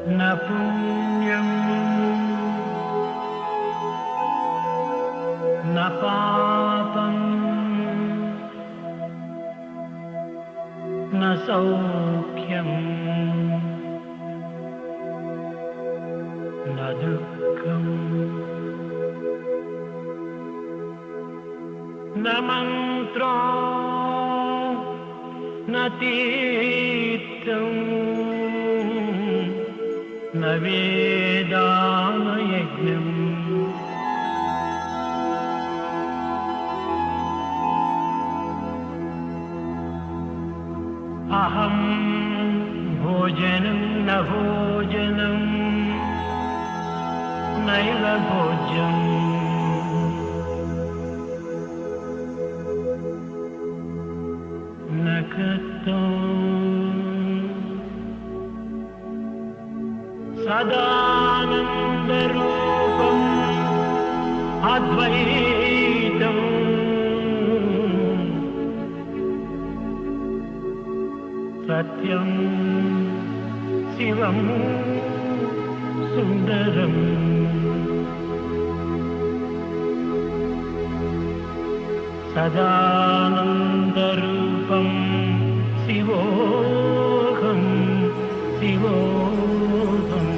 न पुण्यं न पापं न सौख्यं न दुःखम् न मन्त्रो न तीर्थं न वेदा न यज्ञम् अहं भोजनं न भोजनं नैव भोज्यम् न कृतं सदानन्दरूपम् अद्वैतम् सत्यं शिवं सुन्दरम् सदानन्दरूपं शिवोऽहं शिवोऽहम्।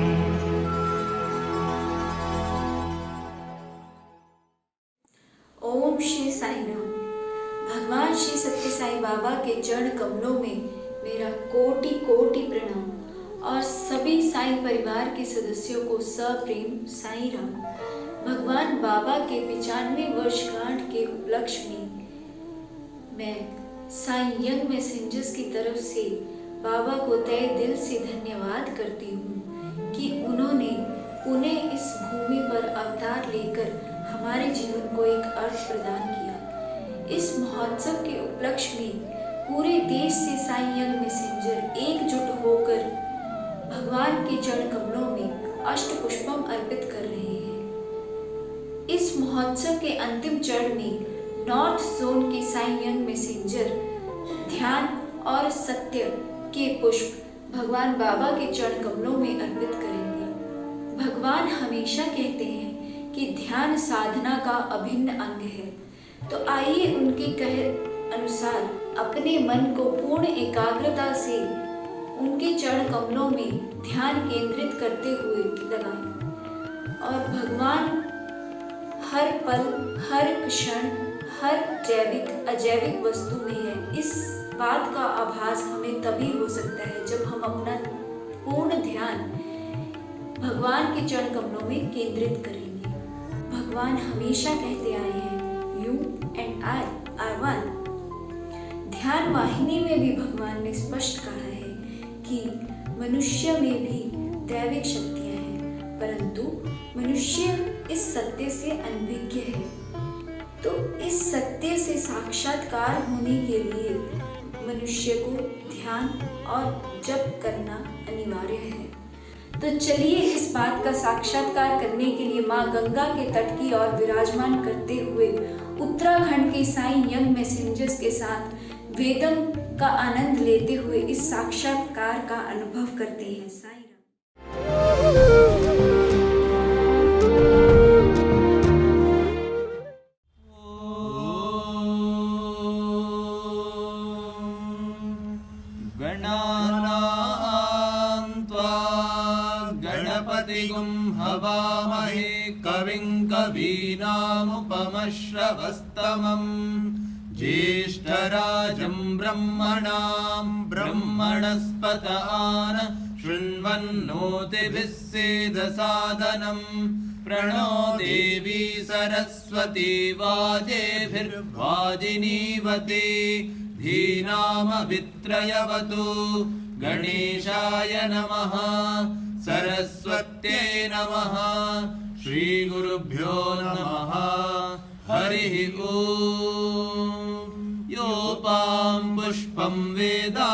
ओम श्री साई राम। भगवान श्री सत्य साई बाबा के चरण कमलों में मेरा कोटि कोटि प्रणाम और सभी साई परिवार के सदस्यों को सप्रेम साई राम। भगवान बाबा के 95वें वर्षगांठ के उपलक्ष्य में मैं साई यंग मैसेंजर्स की तरफ से बाबा को तहे दिल से धन्यवाद करती हूँ कि उन्होंने पुणे इस भूमि पर अवतार लेकर हमारे जीवन को एक अर्थ प्रदान किया। इस महोत्सव के उपलक्ष्य में पूरे देश से साई यंग मैसेंजर एकजुट होकर भगवान के चरण कमलों में अष्टपुष्पम अर्पित कर रहे हैं। इस महोत्सव के अंतिम चरण में नॉर्थ जोन के साई यंग मैसेंजर ध्यान और सत्य के पुष्प भगवान बाबा के चरण कमलों में अर्पित करेंगे। भगवान हमेशा कहते हैं कि ध्यान साधना का अभिन्न अंग है, तो आइए उनके कहे अनुसार अपने मन को पूर्ण एकाग्रता से उनके चरण कमलों में ध्यान केंद्रित करते हुए लगाएं और भगवान हर पल, हर क्षण, हर जैविक अजैविक वस्तु में है। इस बात का आभास हमें तभी हो सकता है जब हम अपना पूर्ण ध्यान भगवान के चरण कमलों में केंद्रित करेंगे। भगवान हमेशा कहते आए हैं, you and I R one. ध्यान वाहिनी में भी भगवान ने स्पष्ट कहा है कि मनुष्य में भी दैविक शक्तियां हैं, परंतु मनुष्य इस सत्य से अनभिज्ञ है। तो इस सत्य से साक्षात्कार होने के लिए मनुष्य को ध्यान और जप करना अनिवार्य है। तो चलिए इस बात का साक्षात्कार करने के लिए माँ गंगा के तट की ओर विराजमान करते हुए उत्तराखंड के साई यंग मैसेंजर्स के साथ वेदम का आनंद लेते हुए इस साक्षात्कार का अनुभव करते हैं। साई गणपतिगुं हवामहे कविं कवीनामुपमश्रवस्तमम् ज्येष्ठराजं ब्रह्मणां ब्रह्मणस्पत आन शृण्वन्नोतिभिः सेदसादनम् प्रणो देवी सरस्वती वाजेभिर्वाजिनीवती धीनामभित्रयवतु गणेशाय नमः सरस्वत्यै नमः श्रीगुरुभ्यो नमः हरिः ओम् योपां पुष्पं वेदा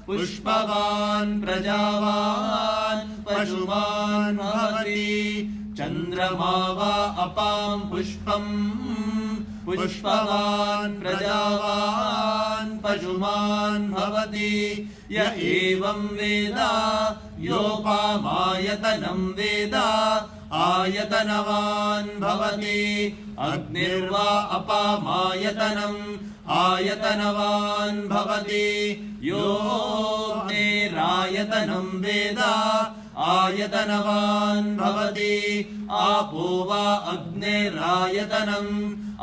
पुष्पवान् प्रजावान् पशुमान् भवति चन्द्रमा वा अपां पुष्पं पुष्पवान् प्रजावान् पशुमान् भवति य एवं वेद योपामायतनं वेद आयतनवान् भवति अग्निर्वा अपामायतनम् आयतनवान् भवति योऽग्निरायतनं वेद आयतनवान् भवति आपो वा अग्निरायतनम्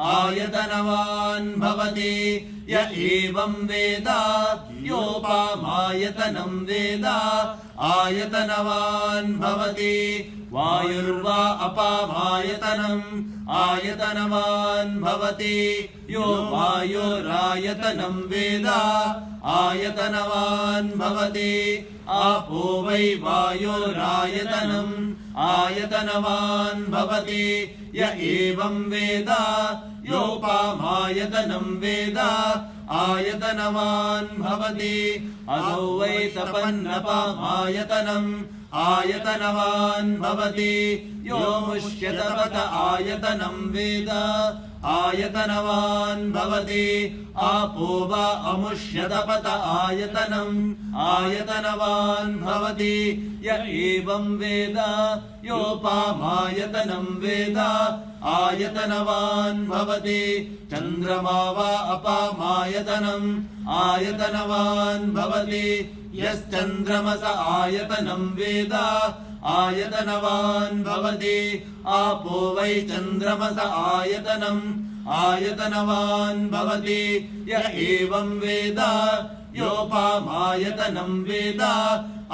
आयतनवान् भवति य एवं वेद योपामायतनं वेद आयतनवान् भवति वायुर्वा अपामायतनम् आयतनवान् भवति यो वायुरायतनं वेद आयतनवान् भवति आपो वै वायुरायतनम् आयतनवान् भवति य एवं वेद योपामायतनं वेद आयतनवान् भवति असौ वै तपन्नपामायतनम् आयतनवान् भवति यो मुष्यतपत आयतनं वेद आयतनवान् भवति आपो वा अमुष्यतपत आयतनम् आयतनवान् भवति य एवं वेद योपामायतनं वेद आयतनवान् भवति चन्द्रमा वा अपामायतनम् आयतनवान् भवति यश्चन्द्रमस आयतनं वेद आयतनवान् भवति आपो वै चन्द्रमस आयतनम् आयतनवान् भवति य एवं वेद योपामायतनं वेद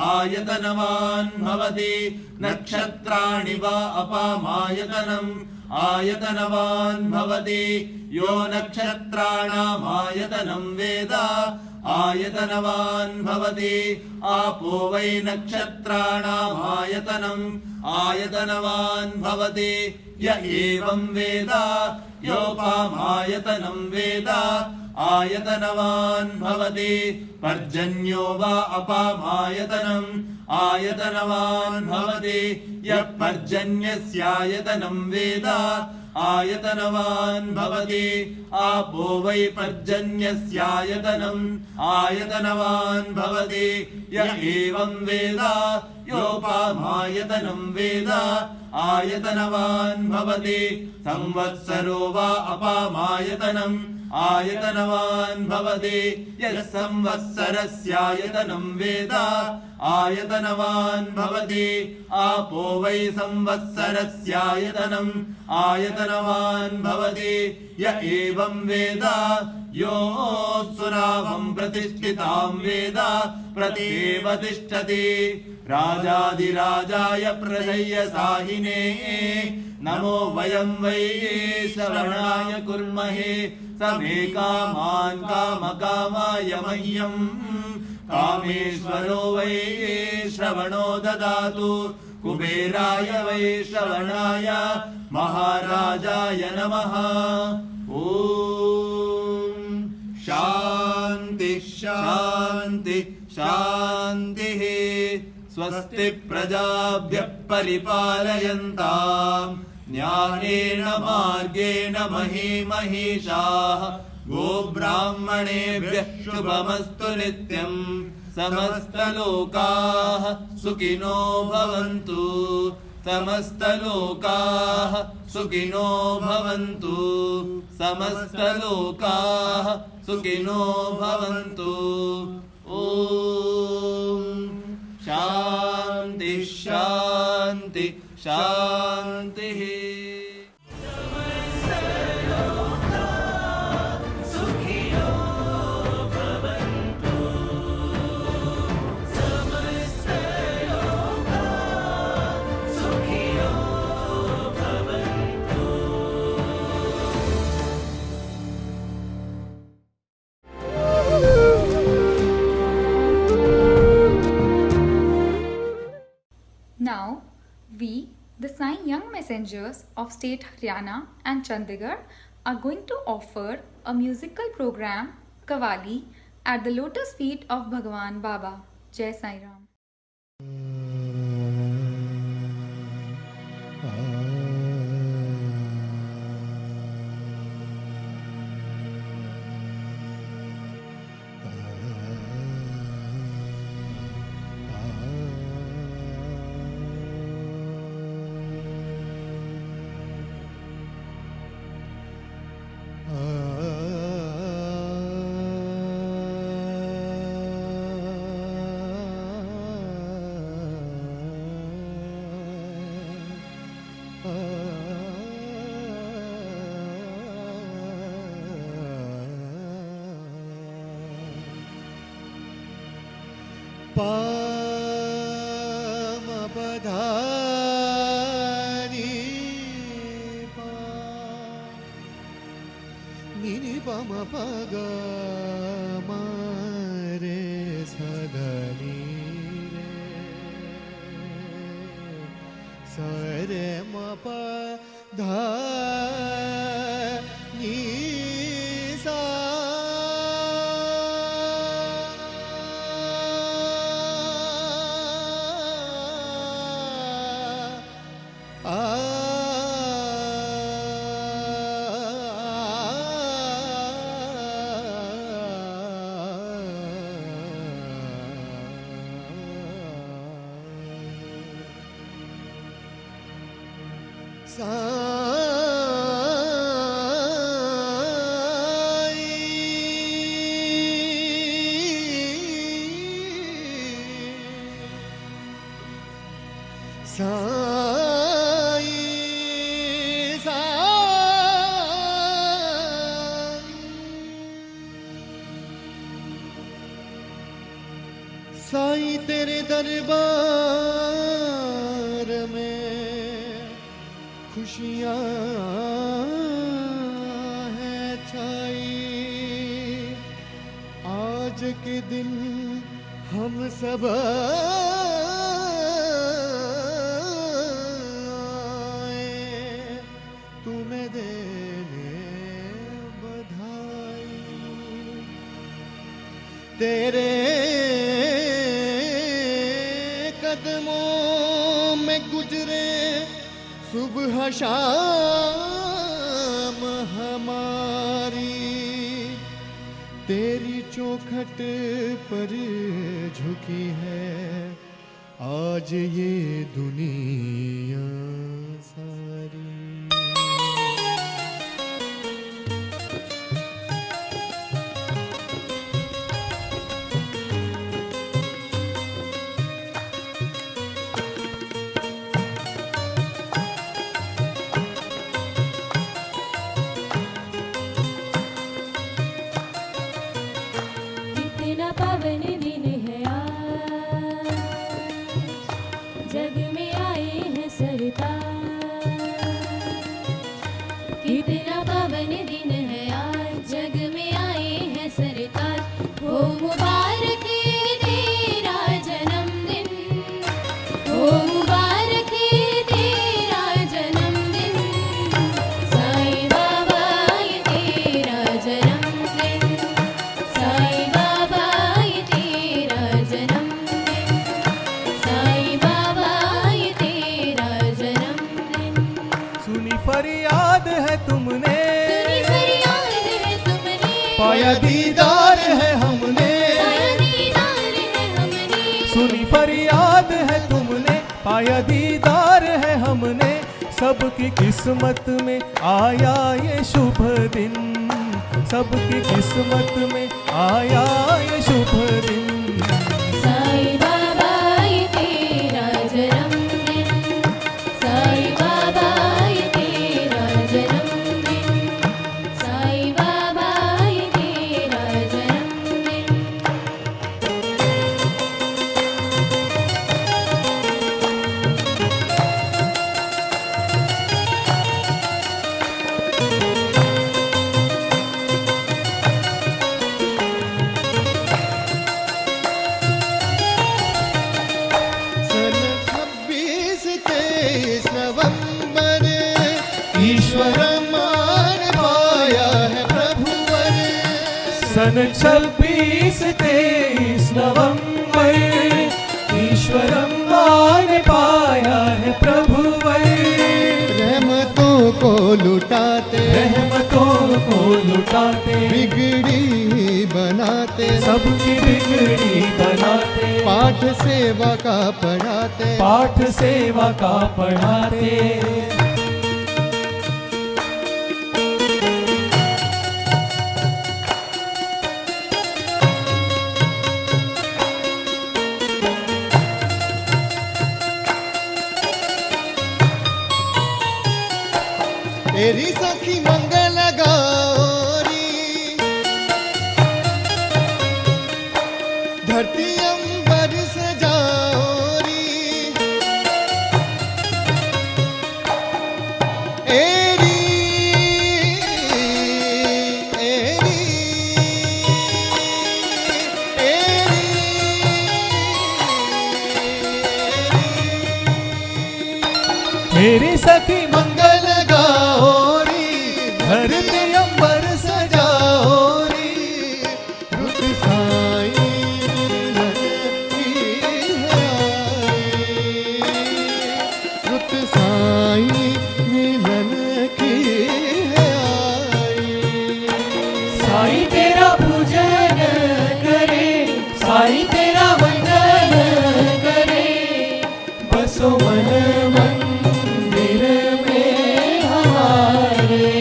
आयतनवान् भवति नक्षत्राणि वा अपामायतनम् आयतनवान् भवति यो नक्षत्राणामायतनं वेद आयतनवान् भवति आपो वै नक्षत्राणामायतनम् आयतनवान् भवति य एवं वेद योपामायतनं वेद आयतनवान् भवति पर्जन्यो वा अपामायतनम् आयतनवान् भवति यः पर्जन्यस्यायतनं वेद आयतनवान् भवति आपो वै पर्जन्यस्यायतनम् आयतनवान् भवति य एवं वेद योपामायतनं वेद आयतनवान् भवति संवत्सरो वा अपामायतनम् आयतनवान् भवति यः संवत्सरस्यायतनं वेद आयतनवान् भवति आपो वै संवत्सरस्यायतनम् आयतनवान् भवति य एवं वेद योऽसुरावं प्रतिष्ठितां वेद प्रत्येव तिष्ठति राजाधिराजाय प्रजय्य साहिने नमो वयं वै श्रवणाय कुर्महे समे कामान् कामकामाय मह्यम् कामेश्वरो वै श्रवणो ददातु कुबेराय वै श्रवणाय महाराजाय नमः ॐ शान्ति शान्ति शान्तिः स्वस्ति प्रजाभ्यः परिपालयन्ताम् न्यायेन मार्गेण महीमहीषाः गोब्राह्मणेभ्यः शुभमस्तु नित्यम् समस्तलोकाः सुखिनो भवन्तु समस्तलोकाः सुखिनो भवन्तु समस्तलोकाः सुखिनो भवन्तु ॐ शान्ति शान्ति शान्तिः Now, we, the Sai Young Messengers of State Haryana and Chandigarh, are going to offer a musical program, Qawwali, at the lotus feet of Bhagwan Baba. Jai Sai Ram. Sai तेरे दरबार में खुशियाँ हैं छाई। आज के दिन हम सब आए तुम्हें देने बधाई। तेरे कदमों में गुजरे सुबह शाम हमारी। तेरी चौखट पर झुकी है आज ये दुनिया सारी। पावन दिन है आज, जग में आए हैं सरताज। कितना पावन दिन है आज, जग में आए हैं सरताज। हो मुबारक तेरा जन्मदिन, हो मुबारक तेरा जन्मदिन। साईं बाबा ये तेरा जन्मदिन, साईं बाबा ये तेरा जन्मदिन, साईं बाबा ये तेरा जन्मदिन। सुनी फरियाद है तुमने, सुनी फरियाद है तुमने, पाया दीदार है हमने। पाया दीदार है हमने, सुनी फरियाद है तुमने, पाया दीदार है हमने। सबकी किस्मत में आया ये शुभ दिन, सबकी किस्मत में आया ये शुभ दिन। साईं बाबा ये तेरा जन्मदिन, साईं बाबा ये तेरा जन्मदिन, साईं बाबा ये तेरा जन्मदिन। सन 26-23 नवंबर ईश्वर मान पाया है प्रभुवर। सन 26-23 नवंबर ईश्वर मान पाया है प्रभुवर। रहमतों को लुटाते, रहमतों को लुटाते, बिगड़ी बनाते, सबकी बिगड़ी बनाते। पाठ सेवा का पढ़ाते, पाठ सेवा का पढ़ाते। तेरी सखी मंगल गौरी, धरती अंबर जाओ री एरी एरी एरी मेरी सखी मंगल गाओ री धरती अंबर सजाओ री रुत साई की है आई रुत साई मिलन की है आई साई तेरा पूजन करे, साई तेरा वंदन करे, बसो मन मंदिर में हमारे,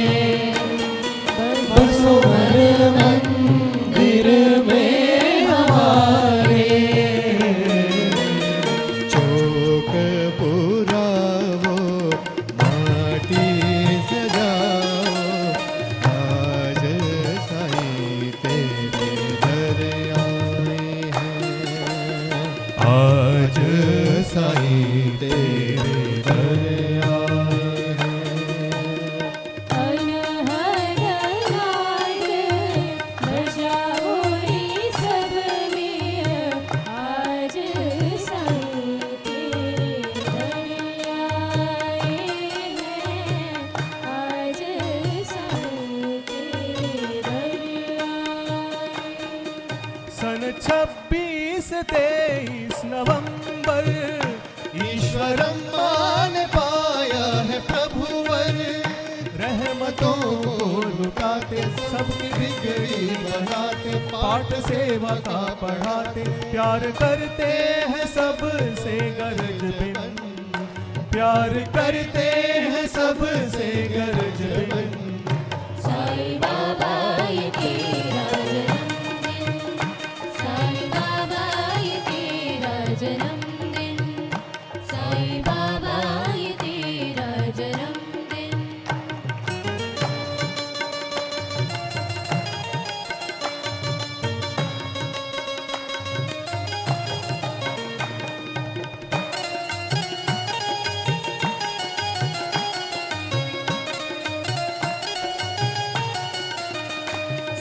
बसो मन मंदिर में हमारे। चौक पुरावो माटी सजाओ आज साईं तेरे दर आए हैं आज साईं तेरे दर आए हैं अनहद घाट बजाओ रे सब में आज साईं तेरे दर आए हैं आज साईं तेरे दर आए सन 26-23 नवंबर ईश्वरम मान पाया है प्रभुवर रहमतों को लुटाते, सबकी बिगड़ी बनाते, पाठ सेवा का पढ़ाते, प्यार करते हैं सबसे गरज बिन, प्यार करते हैं सबसे गरज बिन। साईं बाबा ये तेरा जन्मदिन साईं बाबा ये तेरा जन्मदिन साईं बाबा ये तेरा जन्मदिन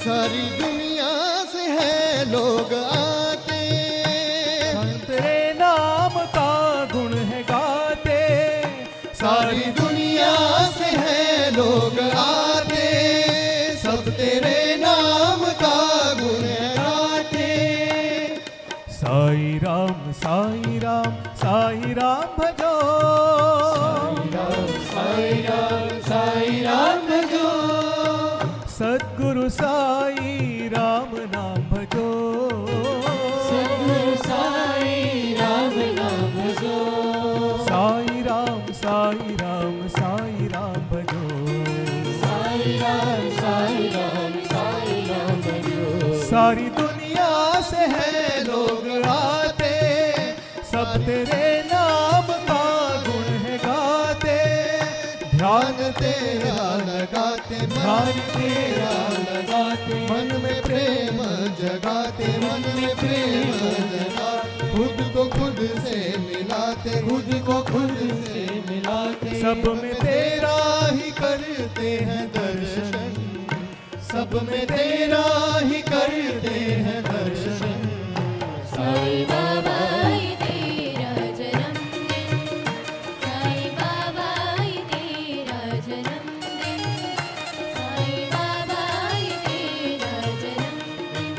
सारी दुनिया से है लोग आते तेरे नाम का गुण है गाते, सारी दुनिया से है लोग आते सब तेरे नाम का गुण गाते साई राम साई राम साई राम भजो, साई राम साई राम भजो सद्गुरु साई राम नाम भजो, सद्गुरु साईं राम नाम भजो साई राम साई राम साई राम भजो, साईं राम साईं राम साईं राम भजो सारी दुनिया से है लोग आते सब तेरे नाम का गुण है गाते, ध्यान तेरा लगाते, ध्यान तेरा लगाते, मन में प्रेम जगाते मन में प्रेम जगाते खुद को खुद से मिलाते खुद को खुद से मिलाते सब में तेरा ही करते हैं दर्शन सब में तेरा ही करते हैं दर्शन साईं बाबा ये तेरा जन्मदिन साईं बाबा ये तेरा जन्मदिन साईं बाबा ये तेरा जन्मदिन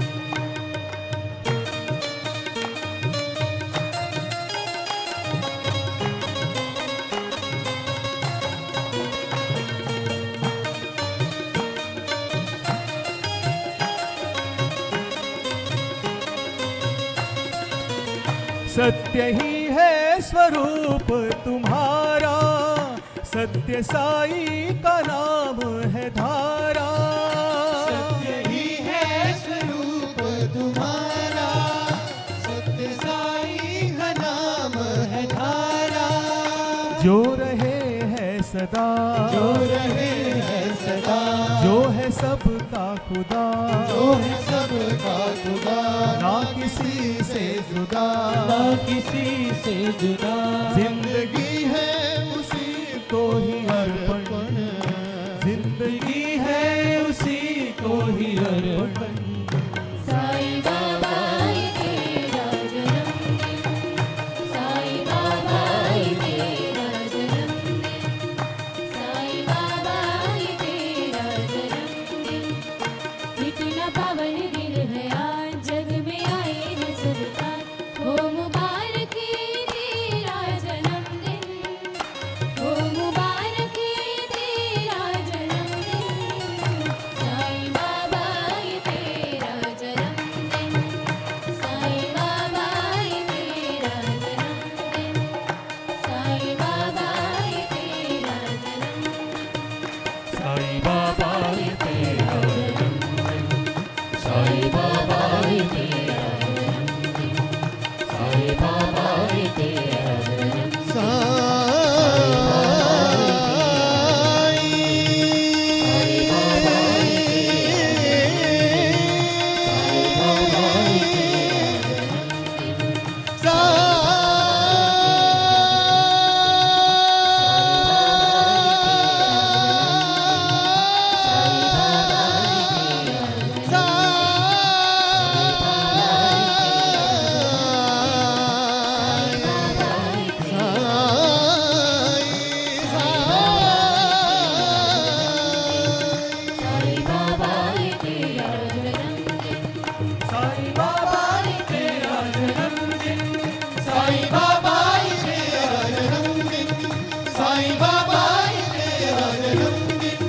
सत्य ही है स्वरूप तुम्हारा, सत्य साई का नाम है धारा, सत्य ही है स्वरूप तुम्हारा सत्य साई का नाम है धारा जो रहे है सदा, जो रहे है सदा जो है सबका सबका खुदा, जो है सबका खुदा, ना किसी से जुदा, ना किसी से जुदा। जिंदगी है उसी को ही अर्पण, जिंदगी है उसी को ही अर्पण। साईं बाबा ये तेरा जन्मदिन, साईं बाबा ये तेरा जन्मदिन, साईं बाबा ये तेरा जन्मदिन। इतना पावन दिन है आज, जग में आए हैं सरकार, हो मुबारक ये तेरा जन्मदिन, हो मुबारक ये तेरा जन्मदिन। साईं बाबा ये तेरा जन्मदिन, साईं बाबा ये तेरा जन्मदिन, साईं बाबा ये तेरा जन्मदिन। साईं बाबा ये तेरा जन्मदिन, साईं बाबा ये तेरा जन्मदिन, साईं बाबा ये तेरा जन्मदिन। साईं बाबा ये तेरा जन्मदिन, साईं बाबा ये तेरा जन्मदिन, साईं बाबा ये तेरा जन्मदिन, साईं बाबा ये तेरा जन्मदिन।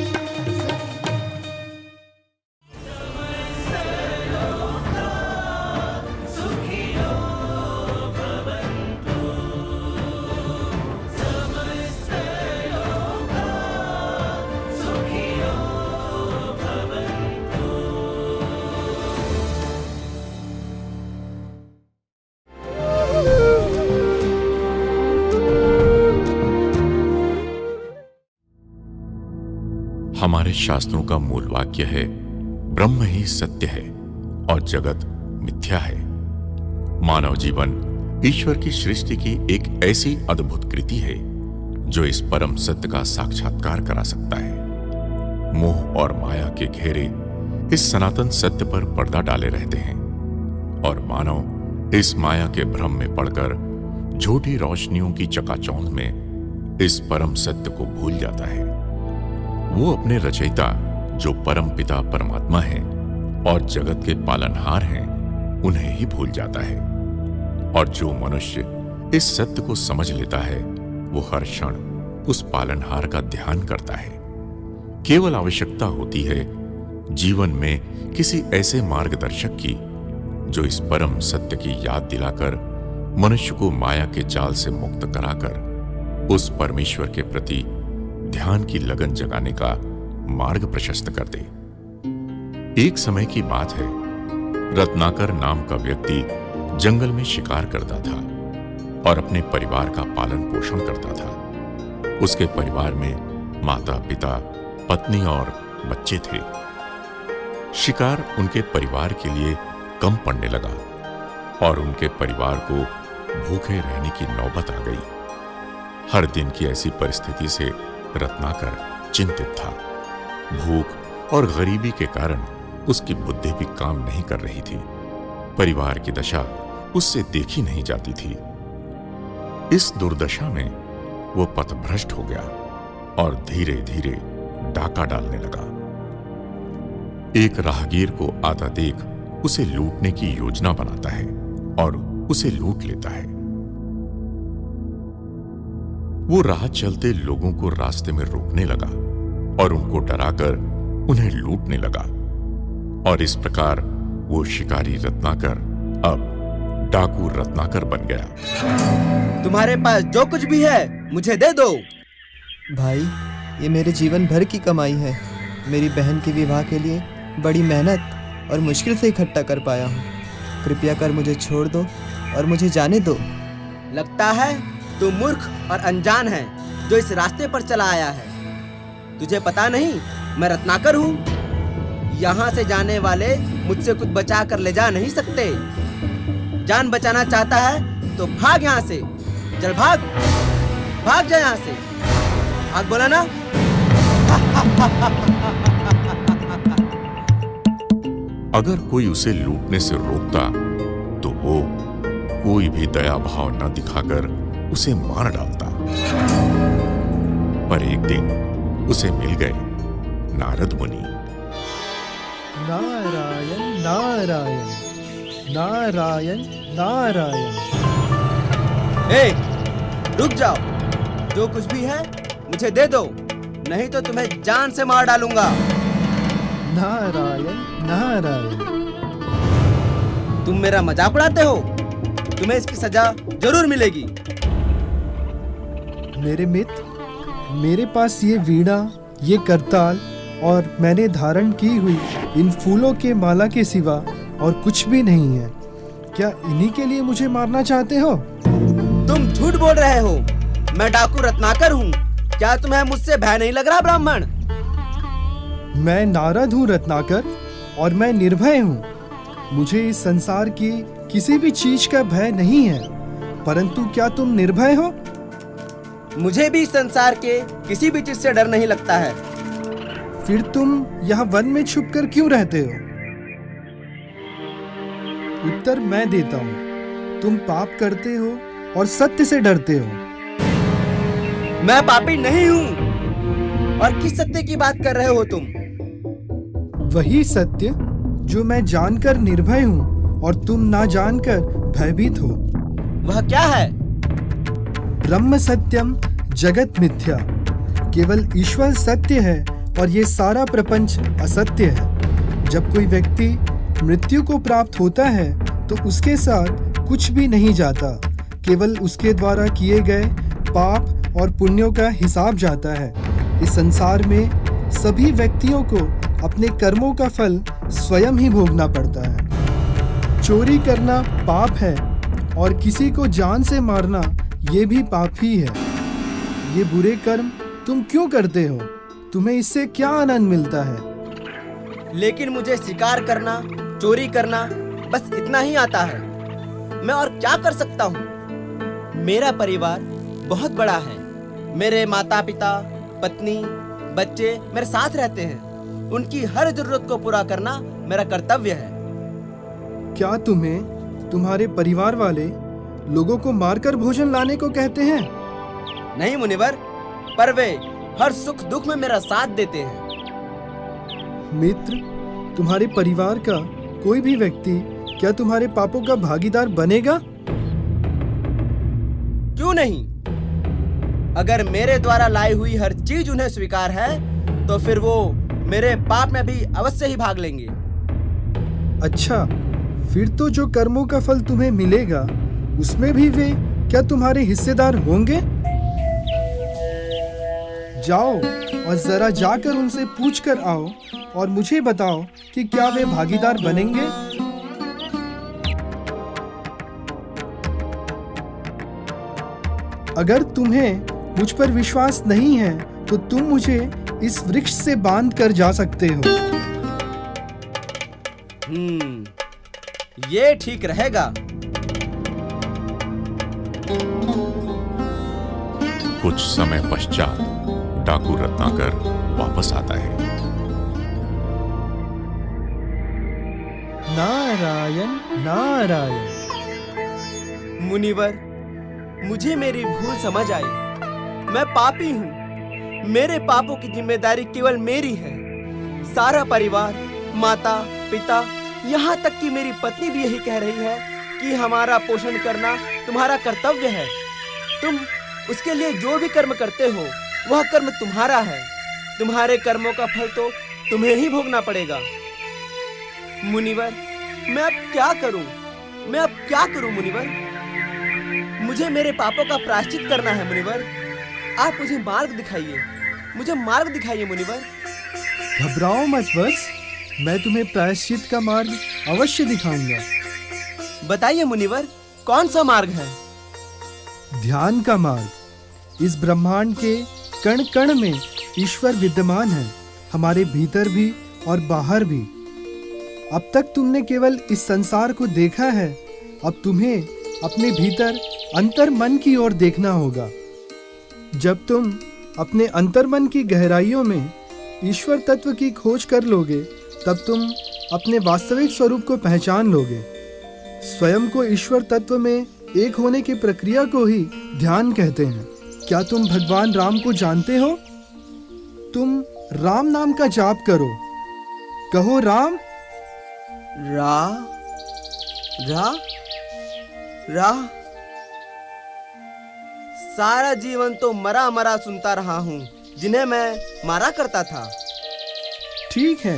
हमारे शास्त्रों का मूल वाक्य है, ब्रह्म ही सत्य है और जगत मिथ्या है। मानव जीवन ईश्वर की सृष्टि की एक ऐसी अद्भुत कृति है जो इस परम सत्य का साक्षात्कार करा सकता है। मोह और माया के घेरे इस सनातन सत्य पर पर्दा डाले रहते हैं और मानव इस माया के भ्रम में पड़कर झूठी रोशनियों की चकाचौंध में इस परम सत्य को भूल जाता है। वो अपने रचयिता जो परम पिता परमात्मा है और जगत के पालनहार हैं, उन्हें ही भूल जाता है। और जो मनुष्य इस सत्य को समझ लेता है, वो हर क्षण उस पालनहार का ध्यान करता है। केवल आवश्यकता होती है जीवन में किसी ऐसे मार्गदर्शक की जो इस परम सत्य की याद दिलाकर मनुष्य को माया के जाल से मुक्त कराकर उस परमेश्वर के प्रति ध्यान की लगन जगाने का मार्ग प्रशस्त कर दे। एक समय की बात है, रत्नाकर नाम का व्यक्ति जंगल में शिकार करता था और अपने परिवार का पालन पोषण करता था। उसके परिवार में माता, पिता, पत्नी और बच्चे थे। शिकार उनके परिवार के लिए कम पड़ने लगा और उनके परिवार को भूखे रहने की नौबत आ गई। हर दिन की ऐसी परिस्थिति से रत्नाकर चिंतित था। भूख और गरीबी के कारण उसकी बुद्धि भी काम नहीं कर रही थी। परिवार की दशा उससे देखी नहीं जाती थी। इस दुर्दशा में वो पथभ्रष्ट हो गया और धीरे धीरे डाका डालने लगा। एक राहगीर को आता देख उसे लूटने की योजना बनाता है और उसे लूट लेता है। वो राह चलते लोगों को रास्ते में रोकने लगा और उनको डराकर उन्हें लूटने लगा और इस प्रकार वो शिकारी रत्नाकर अब डाकू रत्नाकर बन गया। तुम्हारे पास जो कुछ भी है मुझे दे दो। भाई, ये मेरे जीवन भर की कमाई है। मेरी बहन के विवाह के लिए बड़ी मेहनत और मुश्किल से इकट्ठा कर पाया हूँ। कृपया कर मुझे छोड़ दो और मुझे जाने दो। लगता है तू मूर्ख और अनजान है जो इस रास्ते पर चला आया है। तुझे पता नहीं मैं रत्नाकर हूँ। यहाँ से जाने वाले मुझसे कुछ बचा कर ले जा नहीं सकते। जान बचाना चाहता है तो भाग यहाँ से। चल भाग, भाग जा यहाँ से। भाग बोला ना। अगर कोई उसे लूटने से रोकता तो वो कोई भी दया भाव न दिखाकर उसे मार डालता। पर एक दिन उसे मिल गए नारद मुनि। नारायण नारायण नारायण नारायण। रुक जाओ, जो कुछ भी है मुझे दे दो, नहीं तो तुम्हें जान से मार डालूंगा। नारायण नारायण। तुम मेरा मजाक उड़ाते हो, तुम्हें इसकी सजा जरूर मिलेगी। मेरे मित्र, मेरे पास ये वीणा, ये करताल और मैंने धारण की हुई इन फूलों के माला के सिवा और कुछ भी नहीं है। क्या इन्हीं के लिए मुझे मारना चाहते हो? तुम झूठ बोल रहे हो। मैं डाकू रत्नाकर हूँ। क्या तुम्हें मुझसे भय नहीं लग रहा ब्राह्मण? मैं नारद हूँ रत्नाकर, और मैं निर्भय हूँ। मुझे इस संसार की किसी भी चीज का भय नहीं है। परंतु क्या तुम निर्भय हो? मुझे भी संसार के किसी भी चीज से डर नहीं लगता है। फिर तुम यहाँ वन में छुपकर क्यों रहते हो? उत्तर मैं देता हूँ। तुम पाप करते हो और सत्य से डरते हो। मैं पापी नहीं हूँ। और किस सत्य की बात कर रहे हो तुम? वही सत्य जो मैं जानकर निर्भय हूँ और तुम ना जानकर भयभीत हो। वह क्या है? ब्रह्म सत्यम जगत मिथ्या। केवल ईश्वर सत्य है और ये सारा प्रपंच असत्य है। जब कोई व्यक्ति मृत्यु को प्राप्त होता है तो उसके साथ कुछ भी नहीं जाता, केवल उसके द्वारा किए गए पाप और पुण्यों का हिसाब जाता है। इस संसार में सभी व्यक्तियों को अपने कर्मों का फल स्वयं ही भोगना पड़ता है। चोरी करना पाप है और किसी को जान से मारना ये भी पाप ही है। ये बुरे कर्म तुम क्यों करते हो? तुम्हें इससे क्या आनंद मिलता है? लेकिन मुझे शिकार करना, चोरी करना बस इतना ही आता है। मैं और क्या कर सकता हूँ? मेरा परिवार बहुत बड़ा है। मेरे माता पिता, पत्नी, बच्चे मेरे साथ रहते हैं। उनकी हर जरूरत को पूरा करना मेरा कर्तव्य है। क्या तुम्हें तुम्हारे परिवार वाले लोगों को मारकर भोजन लाने को कहते हैं? नहीं मुनिवर, पर वे हर सुख दुख में मेरा साथ देते हैं। मित्र, तुम्हारे परिवार का कोई भी व्यक्ति क्या तुम्हारे पापों का भागीदार बनेगा? क्यों नहीं? अगर मेरे द्वारा लाई हुई हर चीज उन्हें स्वीकार है तो फिर वो मेरे पाप में भी अवश्य ही भाग लेंगे। अच्छा, फिर तो जो कर्मों का फल तुम्हें मिलेगा उसमें भी वे क्या तुम्हारे हिस्सेदार होंगे? जाओ और जरा जाकर उनसे पूछ कर आओ और मुझे बताओ कि क्या वे भागीदार बनेंगे? अगर तुम्हें मुझ पर विश्वास नहीं है तो तुम मुझे इस वृक्ष से बांध कर जा सकते हो। ये ठीक रहेगा। कुछ समय पश्चात डाकू रत्नाकर वापस आता है। नारायण नारायण। मुनिवर, मुझे मेरी भूल समझ आई। मैं पापी हूँ। मेरे पापों की जिम्मेदारी केवल मेरी है। सारा परिवार, माता, पिता, यहाँ तक कि मेरी पत्नी भी यही कह रही है कि हमारा पोषण करना तुम्हारा कर्तव्य है। तुम उसके लिए जो भी कर्म करते हो वह कर्म तुम्हारा है। तुम्हारे कर्मों का फल तो तुम्हें ही भोगना पड़ेगा। मुनिवर, मैं अब क्या करूं? मैं अब क्या करूं मुनिवर? मुझे मेरे पापों का प्रायश्चित करना है मुनिवर। आप मुझे मार्ग दिखाइए, मुझे मार्ग दिखाइए मुनिवर। घबराओ मत वत्स, मैं तुम्हें प्रायश्चित का मार्ग अवश्य दिखाऊंगा। बताइए मुनिवर, कौन सा मार्ग है? ध्यान का मार्ग। इस ब्रह्मांड के कण कण में ईश्वर विद्यमान है, हमारे भीतर भी और बाहर भी। अब तक तुमने केवल इस संसार को देखा है, अब तुम्हें अपने भीतर अंतर मन की ओर देखना होगा। जब तुम अपने अंतर मन की गहराइयों में ईश्वर तत्व की खोज कर लोगे, तब तुम अपने वास्तविक स्वरूप को पहचान लोगे। स्वयं को ईश्वर तत्व में एक होने की प्रक्रिया को ही ध्यान कहते हैं। क्या तुम भगवान राम को जानते हो? तुम राम नाम का जाप करो, कहो राम। रा रा रा। सारा जीवन तो मरा मरा सुनता रहा हूँ, जिन्हें मैं मारा करता था। ठीक है,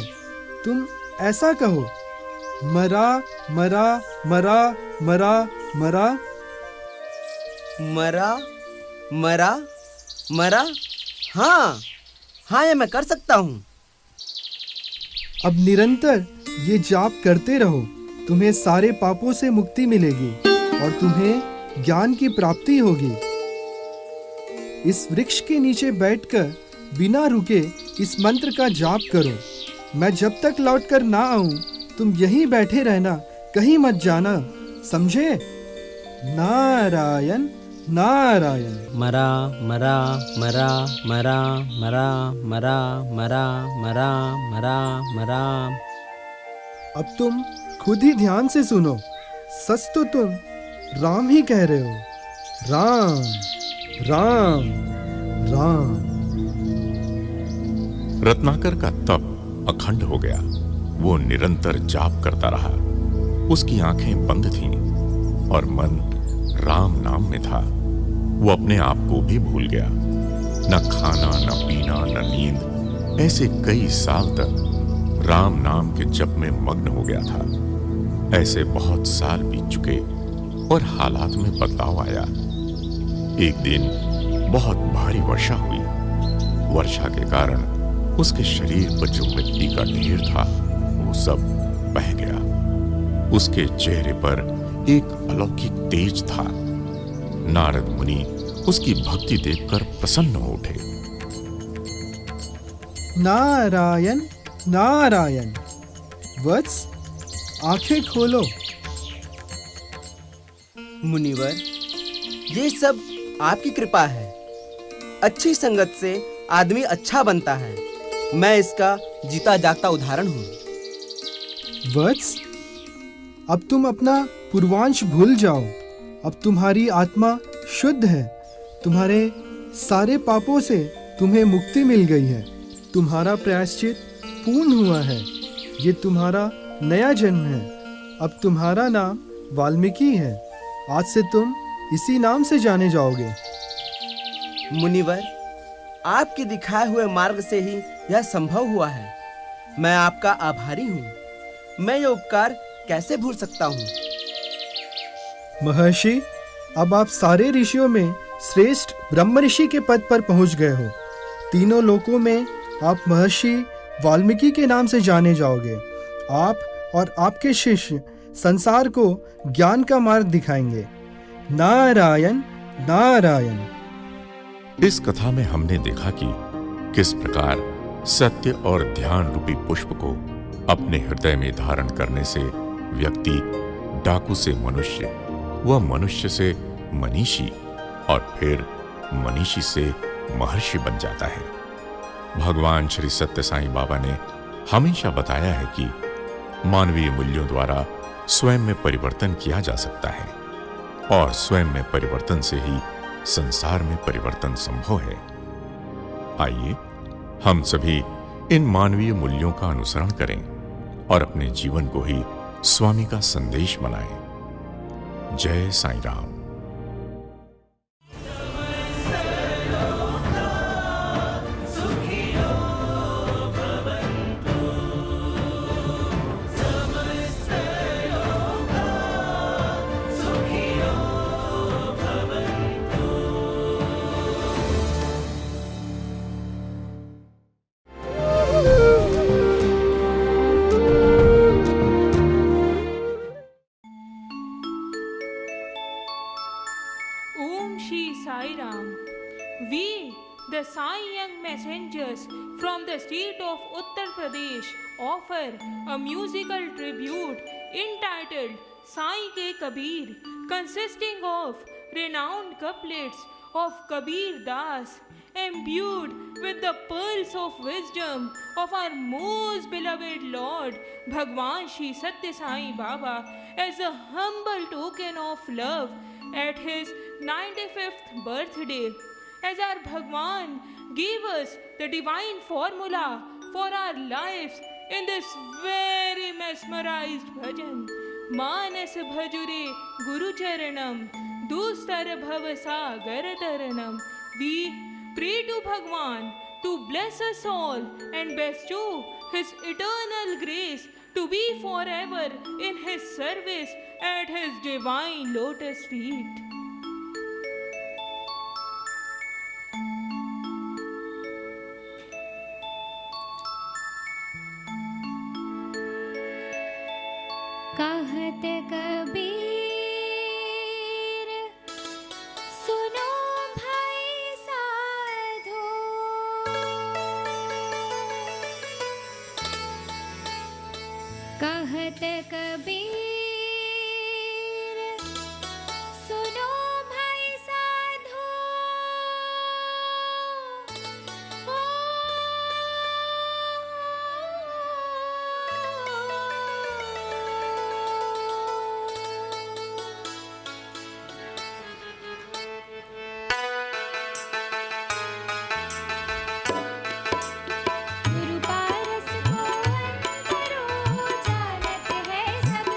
तुम ऐसा कहो, मरा मरा मरा मरा मरा मरा मरा मरा। हाँ हाँ, ये मैं कर सकता हूँ। अब निरंतर ये जाप करते रहो, तुम्हें सारे पापों से मुक्ति मिलेगी और तुम्हें ज्ञान की प्राप्ति होगी। इस वृक्ष के नीचे बैठकर बिना रुके इस मंत्र का जाप करो। मैं जब तक लौटकर ना आऊं, तुम यहीं बैठे रहना, कहीं मत जाना, समझे? नारायण नारायण। मरा मरा मरा मरा मरा मरा मरा मरा मरा मरा। अब तुम खुद ही ध्यान से सुनो, सच तो तुम राम ही कह रहे हो। राम राम राम। रत्नाकर का तप अखंड हो गया। वो निरंतर जाप करता रहा। उसकी आंखें बंद थीं और मन राम नाम में था। वो अपने आप को भी भूल गया। न खाना, न पीना, न नींद। ऐसे कई साल तक राम नाम के जप में मग्न हो गया था। ऐसे बहुत साल बीत चुके और हालात में बदलाव आया। एक दिन बहुत भारी वर्षा हुई। वर्षा के कारण उसके शरीर पर जो मिट्टी का ढेर था, वो सब बह गया। उसके चेहरे पर एक अलौकिक तेज था। नारद मुनि उसकी भक्ति देखकर प्रसन्न हो उठे। नारायण नारायण। वत्स, आंखें खोलो। मुनिवर, ये सब आपकी कृपा है। अच्छी संगत से आदमी अच्छा बनता है। मैं इसका जीता जागता उदाहरण हूँ। वत्स, अब तुम अपना पूर्वांश भूल जाओ। अब तुम्हारी आत्मा शुद्ध है। तुम्हारे सारे पापों से तुम्हें मुक्ति मिल गई है। तुम्हारा प्रायश्चित पूर्ण हुआ है। ये तुम्हारा नया जन्म है। अब तुम्हारा नाम वाल्मीकि है। आज से तुम इसी नाम से जाने जाओगे। मुनिवर, आपके दिखाए हुए मार्ग से ही यह संभव हुआ है। मैं आपका आभारी हूँ। मैं ये उपकार कैसे भूल सकता हूँ? महर्षि, अब आप सारे ऋषियों में श्रेष्ठ ब्रह्म ऋषि के पद पर पहुंच गए हो। तीनों लोकों में आप महर्षि वाल्मीकि के नाम से जाने जाओगे। आप और आपके शिष्य संसार को ज्ञान का मार्ग दिखाएंगे। नारायण नारायण। इस कथा में हमने देखा कि किस प्रकार सत्य और ध्यान रूपी पुष्प को अपने हृदय में धारण करने से व्यक्ति डाकू से मनुष्य, वह मनुष्य से मनीषी और फिर मनीषी से महर्षि बन जाता है। भगवान श्री सत्य साईं बाबा ने हमेशा बताया है कि मानवीय मूल्यों द्वारा स्वयं में परिवर्तन किया जा सकता है और स्वयं में परिवर्तन से ही संसार में परिवर्तन संभव है। आइए हम सभी इन मानवीय मूल्यों का अनुसरण करें और अपने जीवन को ही स्वामी का संदेश बनाएं। जय Sai Ram. We, the Sai Young Messengers from the state of Uttar Pradesh, offer a musical tribute entitled Sai Ke Kabir, consisting of renowned couplets of Kabir Das, imbued with the pearls of wisdom of our most beloved Lord Bhagwan Shri Satya Sai Baba, as a humble token of love at his 95th birthday. As our Bhagwan gave us the divine formula for our lives in this very mesmerized bhajan. Manas bhajure Guru Charanam, Dustar Bhava Sagar Taranam. We pray to Bhagwan to bless us all and bestow his eternal grace to be forever in his service at his divine lotus feet. कहत कबीर सुनो भाई साधो, कहत कबीर सुनो भाई साधो, गुरु पारस को अंतरो जानत है सब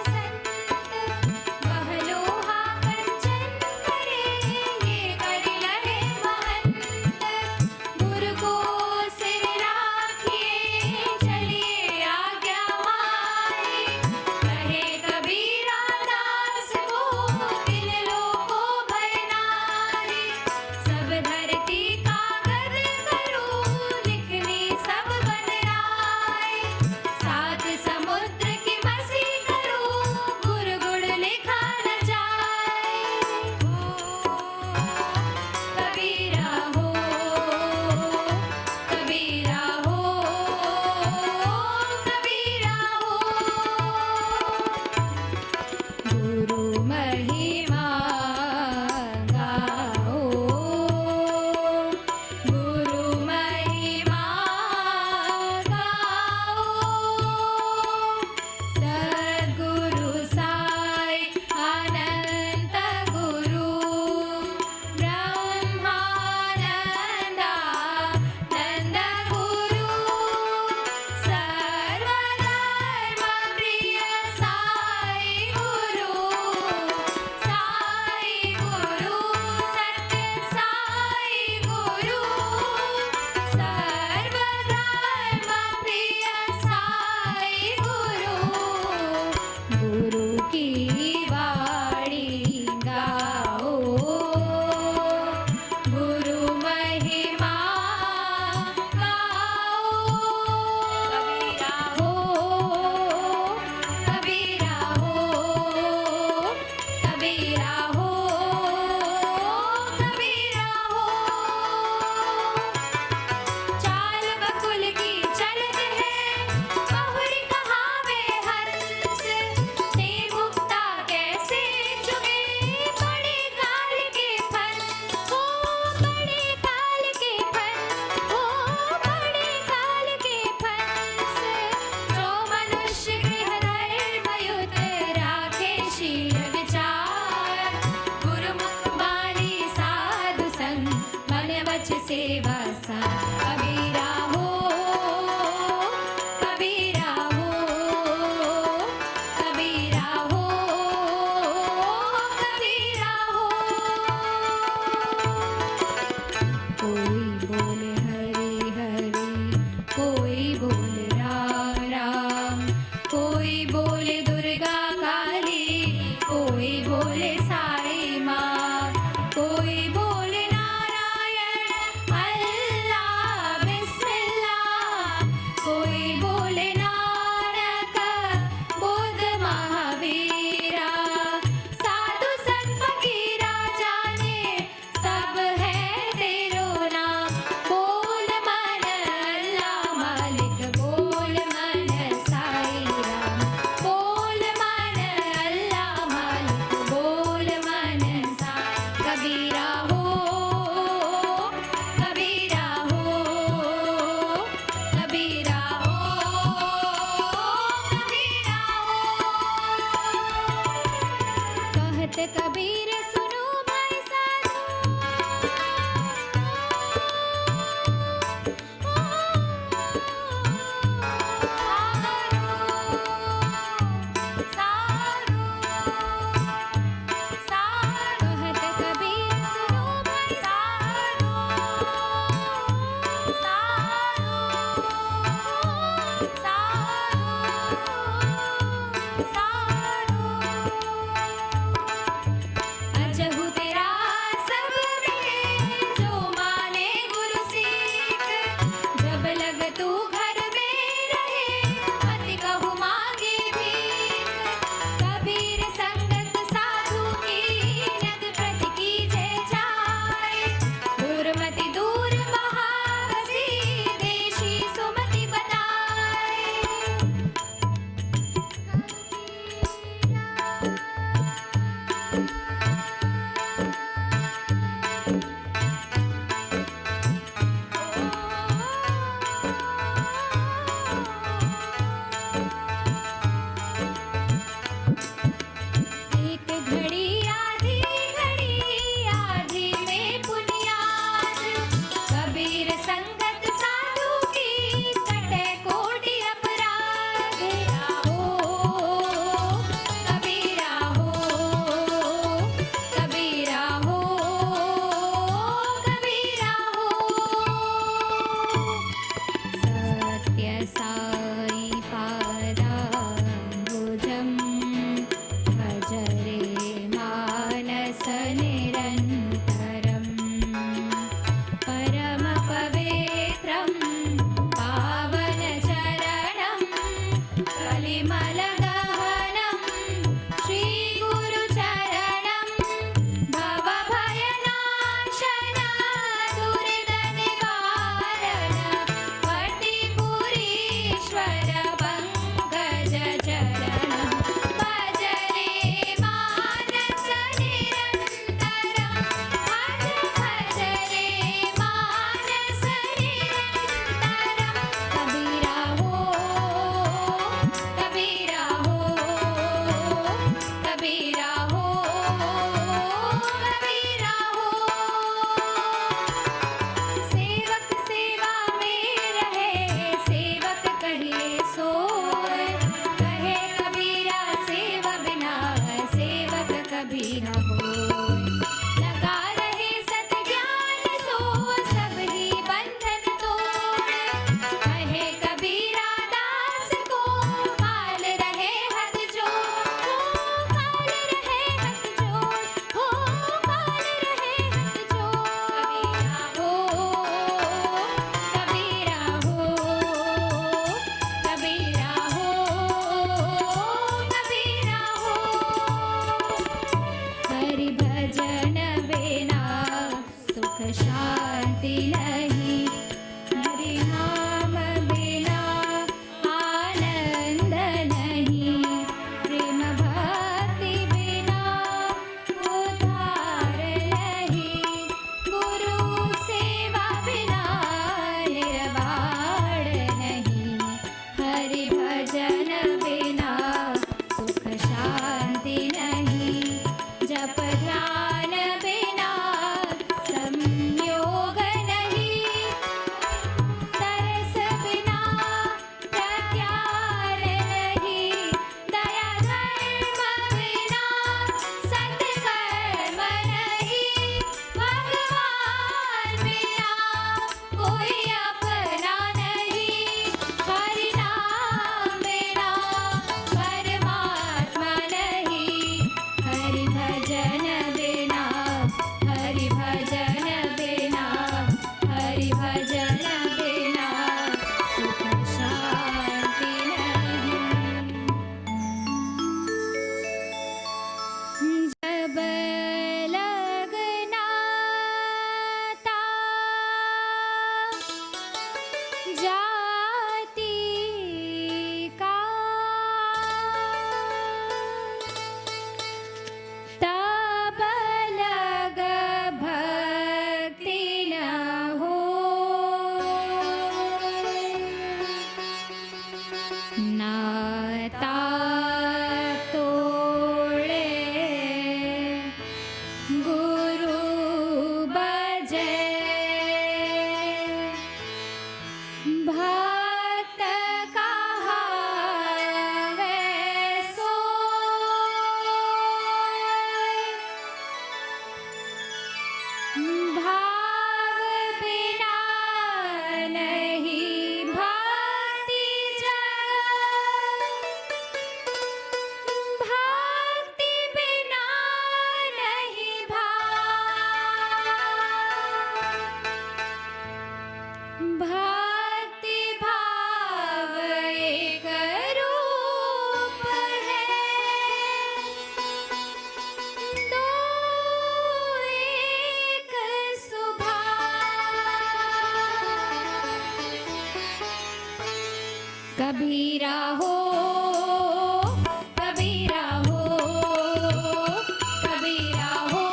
शांति नहीं, हरि नाम बिना आनंद नहीं, प्रेम भक्ति बिना उद्धार नहीं, गुरु सेवा बिना निर्वाण नहीं, हरि भजन बिना सुख शांति नहीं, जप ध्यान बिना संयोग नहीं, तरस बिना प्रत्यार नहीं, दया धर्म बिना सत्कर्म नहीं, भगवान बिना कोई अपना नहीं, हरि नाम बिना परमात्मा नहीं, हरि भजन बिना, हरि भजन बिना, हरि भजन बिना सुख शांति नहीं। जब लगना था जाति का, तब लग भक्ति न हो, नाता तोड़े गुरु बजे, भक्त कहावे सोय, भाव बिना नहीं भक्ति जग, भक्ति बिना नहीं भाव, भक्ति भाव एक रूप है, दो एक स्वभाव, कबीरा हो कबीरा हो कबीरा हो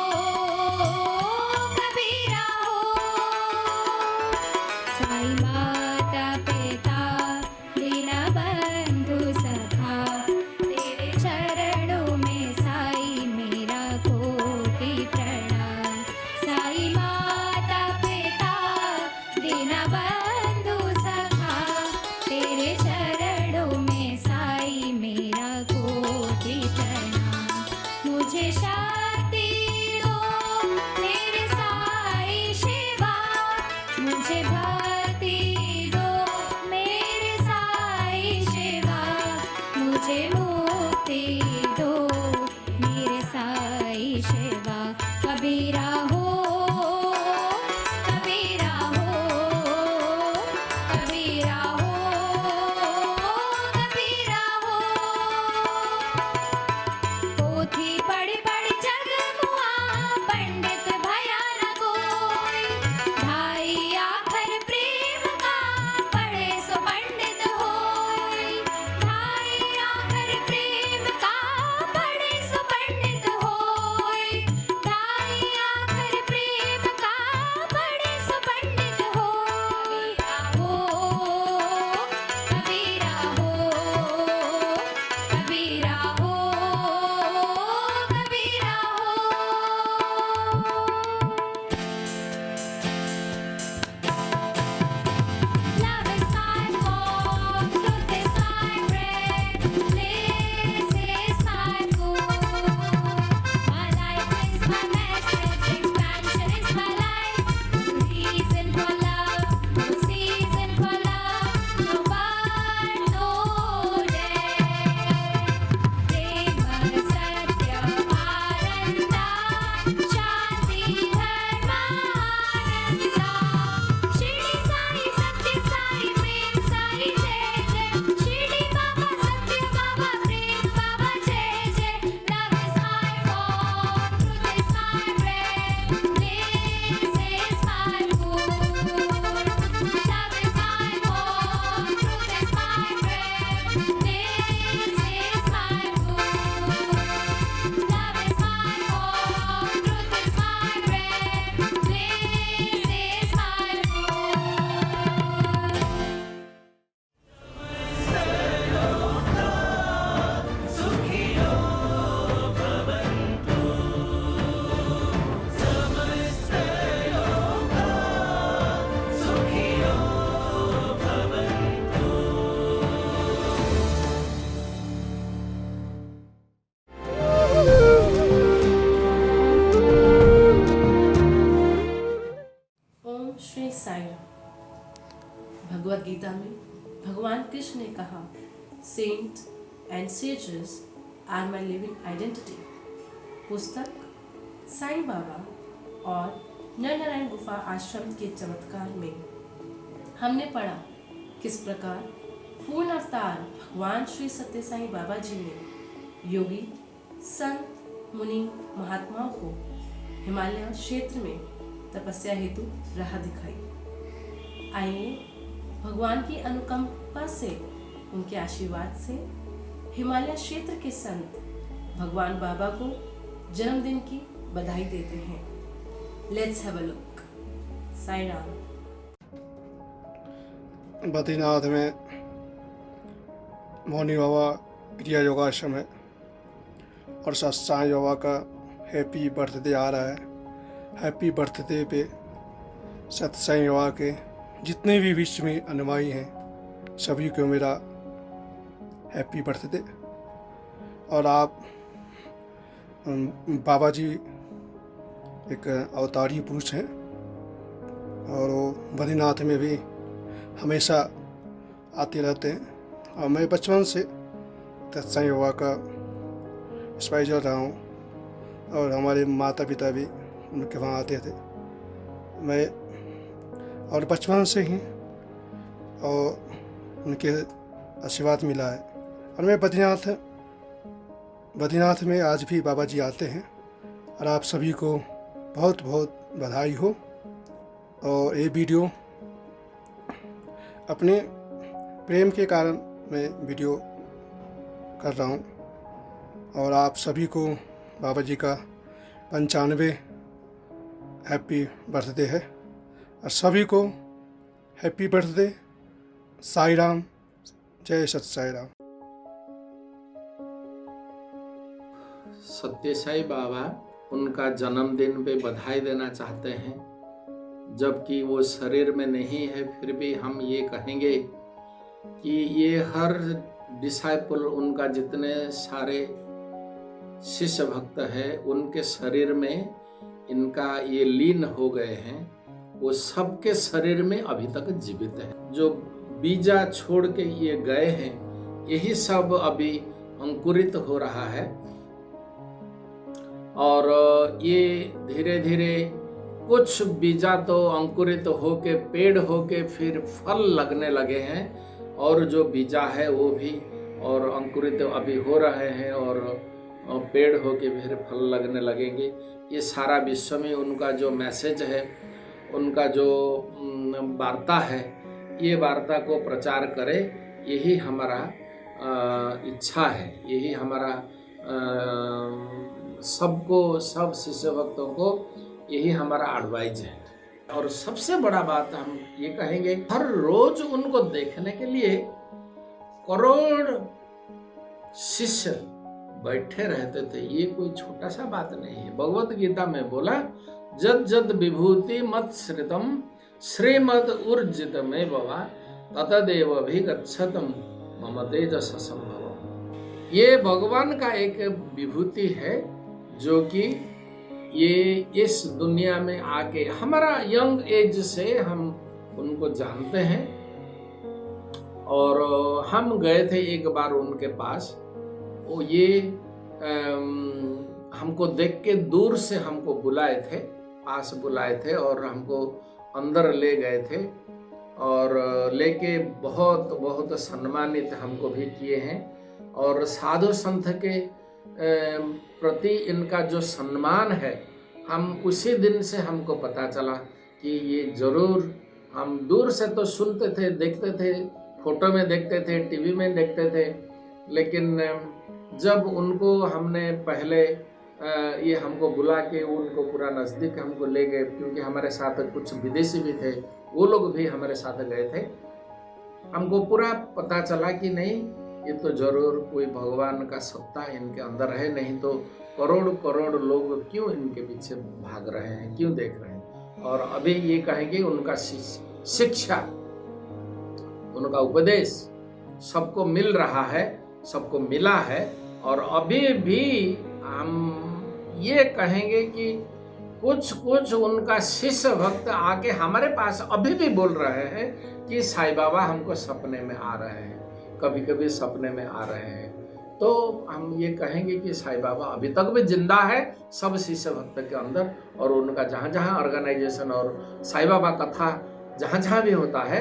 कबीरा हो, साई माता पिता दीन बंधु सखा, तेरे चरणों में साई मेरा कोटि प्रणाम, साई माता पिता दीन बंधु सखा, तेरे चरणों में साईं। भगवद गीता में भगवान कृष्ण ने कहा, saint and sages are my living identity. पुस्तक साईं बाबा और नरनारायण गुफा आश्रम के चमत्कार में हमने पढ़ा किस प्रकार पूर्ण अवतार भगवान श्री सत्य साईं बाबा जी ने योगी, संत, मुनि, महात्माओं को हिमालय क्षेत्र में तपस्या हेतु राह दिखाई। आइए भगवान की अनुकंपा से, उनके आशीर्वाद से हिमालय क्षेत्र के संत भगवान बाबा को जन्मदिन की बधाई देते हैं। Let's have a look. Sai Ram. Badrinath में मौनी बाबा क्रिया योगाश्रम है और साईं बाबा का हैप्पी बर्थडे आ रहा है। हैप्पी बर्थडे पे सत साईं बाबा के जितने भी विश्व में अनुयायी हैं सभी को मेरा हैप्पी बर्थडे। और आप बाबा जी एक अवतारी पुरुष हैं और वो बद्रीनाथ में भी हमेशा आते रहते हैं और मैं बचपन से साईं बाबा का स्पाइजर रहा हूँ और हमारे माता पिता भी उनके वहाँ आते थे। मैं और बचपन से ही और उनके आशीर्वाद मिला है और मैं बद्रीनाथ में आज भी बाबा जी आते हैं और आप सभी को बहुत बहुत बधाई हो। और ये वीडियो अपने प्रेम के कारण मैं वीडियो कर रहा हूँ और आप सभी को बाबा जी का 95 हैप्पी बर्थडे है और सभी को हैप्पी बर्थडे। साईं राम। जय सत साईं राम। सत्य साईं बाबा उनका जन्मदिन पे बधाई देना चाहते हैं, जबकि वो शरीर में नहीं है, फिर भी हम ये कहेंगे कि ये हर डिसाइपल, उनका जितने सारे शिष्य भक्त हैं, उनके शरीर में इनका ये लीन हो गए हैं, वो सबके शरीर में अभी तक जीवित है। जो बीजा छोड़ के ये गए हैं, यही सब अभी अंकुरित हो रहा है और ये धीरे धीरे कुछ बीजा तो अंकुरित होके पेड़ होके फिर फल लगने लगे हैं और जो बीजा है वो भी और अंकुरित अभी हो रहे हैं और पेड़ होके फिर फल लगने लगेंगे। ये सारा विश्व में उनका जो मैसेज है, उनका जो वार्ता है, ये वार्ता को प्रचार करे, यही हमारा इच्छा है, यही हमारा सबको, सब शिष्य भक्तों को यही हमारा एडवाइज है। और सबसे बड़ा बात हम ये कहेंगे, हर रोज उनको देखने के लिए करोड़ शिष्य बैठे रहते थे। ये कोई छोटा सा बात नहीं है। भगवत गीता में बोला, जद जद विभूति मत श्रितम श्रीमद ऊर्जित में बवा ततदेव अभिगच्छतम मम तेजस संभव। ये भगवान का एक विभूति है जो कि ये इस दुनिया में आके हमारा यंग एज से हम उनको जानते हैं और हम गए थे एक बार उनके पास। वो ये हमको देख के दूर से हमको बुलाए थे, पास बुलाए थे और हमको अंदर ले गए थे और लेके बहुत बहुत सम्मानित हमको भी किए हैं। और साधु संत के प्रति इनका जो सम्मान है, हम उसी दिन से हमको पता चला कि ये जरूर, हम दूर से तो सुनते थे, देखते थे, फोटो में देखते थे, टीवी में देखते थे, लेकिन जब उनको हमने पहले ये हमको बुला के उनको पूरा नज़दीक हमको ले गए, क्योंकि हमारे साथ कुछ विदेशी भी थे, वो लोग भी हमारे साथ गए थे, हमको पूरा पता चला कि नहीं, ये तो जरूर कोई भगवान का सत्ता इनके अंदर है, नहीं तो करोड़ करोड़ लोग क्यों इनके पीछे भाग रहे हैं, क्यों देख रहे हैं। और अभी ये कहेंगे उनका शिक्षा, उनका उपदेश सबको मिल रहा है, सबको मिला है। और अभी भी हम ये कहेंगे कि कुछ कुछ उनका शिष्य भक्त आके हमारे पास अभी भी बोल रहे हैं कि साईं बाबा हमको सपने में आ रहे हैं, कभी कभी सपने में आ रहे हैं। तो हम ये कहेंगे कि साईं बाबा अभी तक भी जिंदा है सब शिष्य भक्त के अंदर, और उनका जहाँ जहाँ ऑर्गेनाइजेशन और साईं बाबा कथा जहाँ जहाँ भी होता है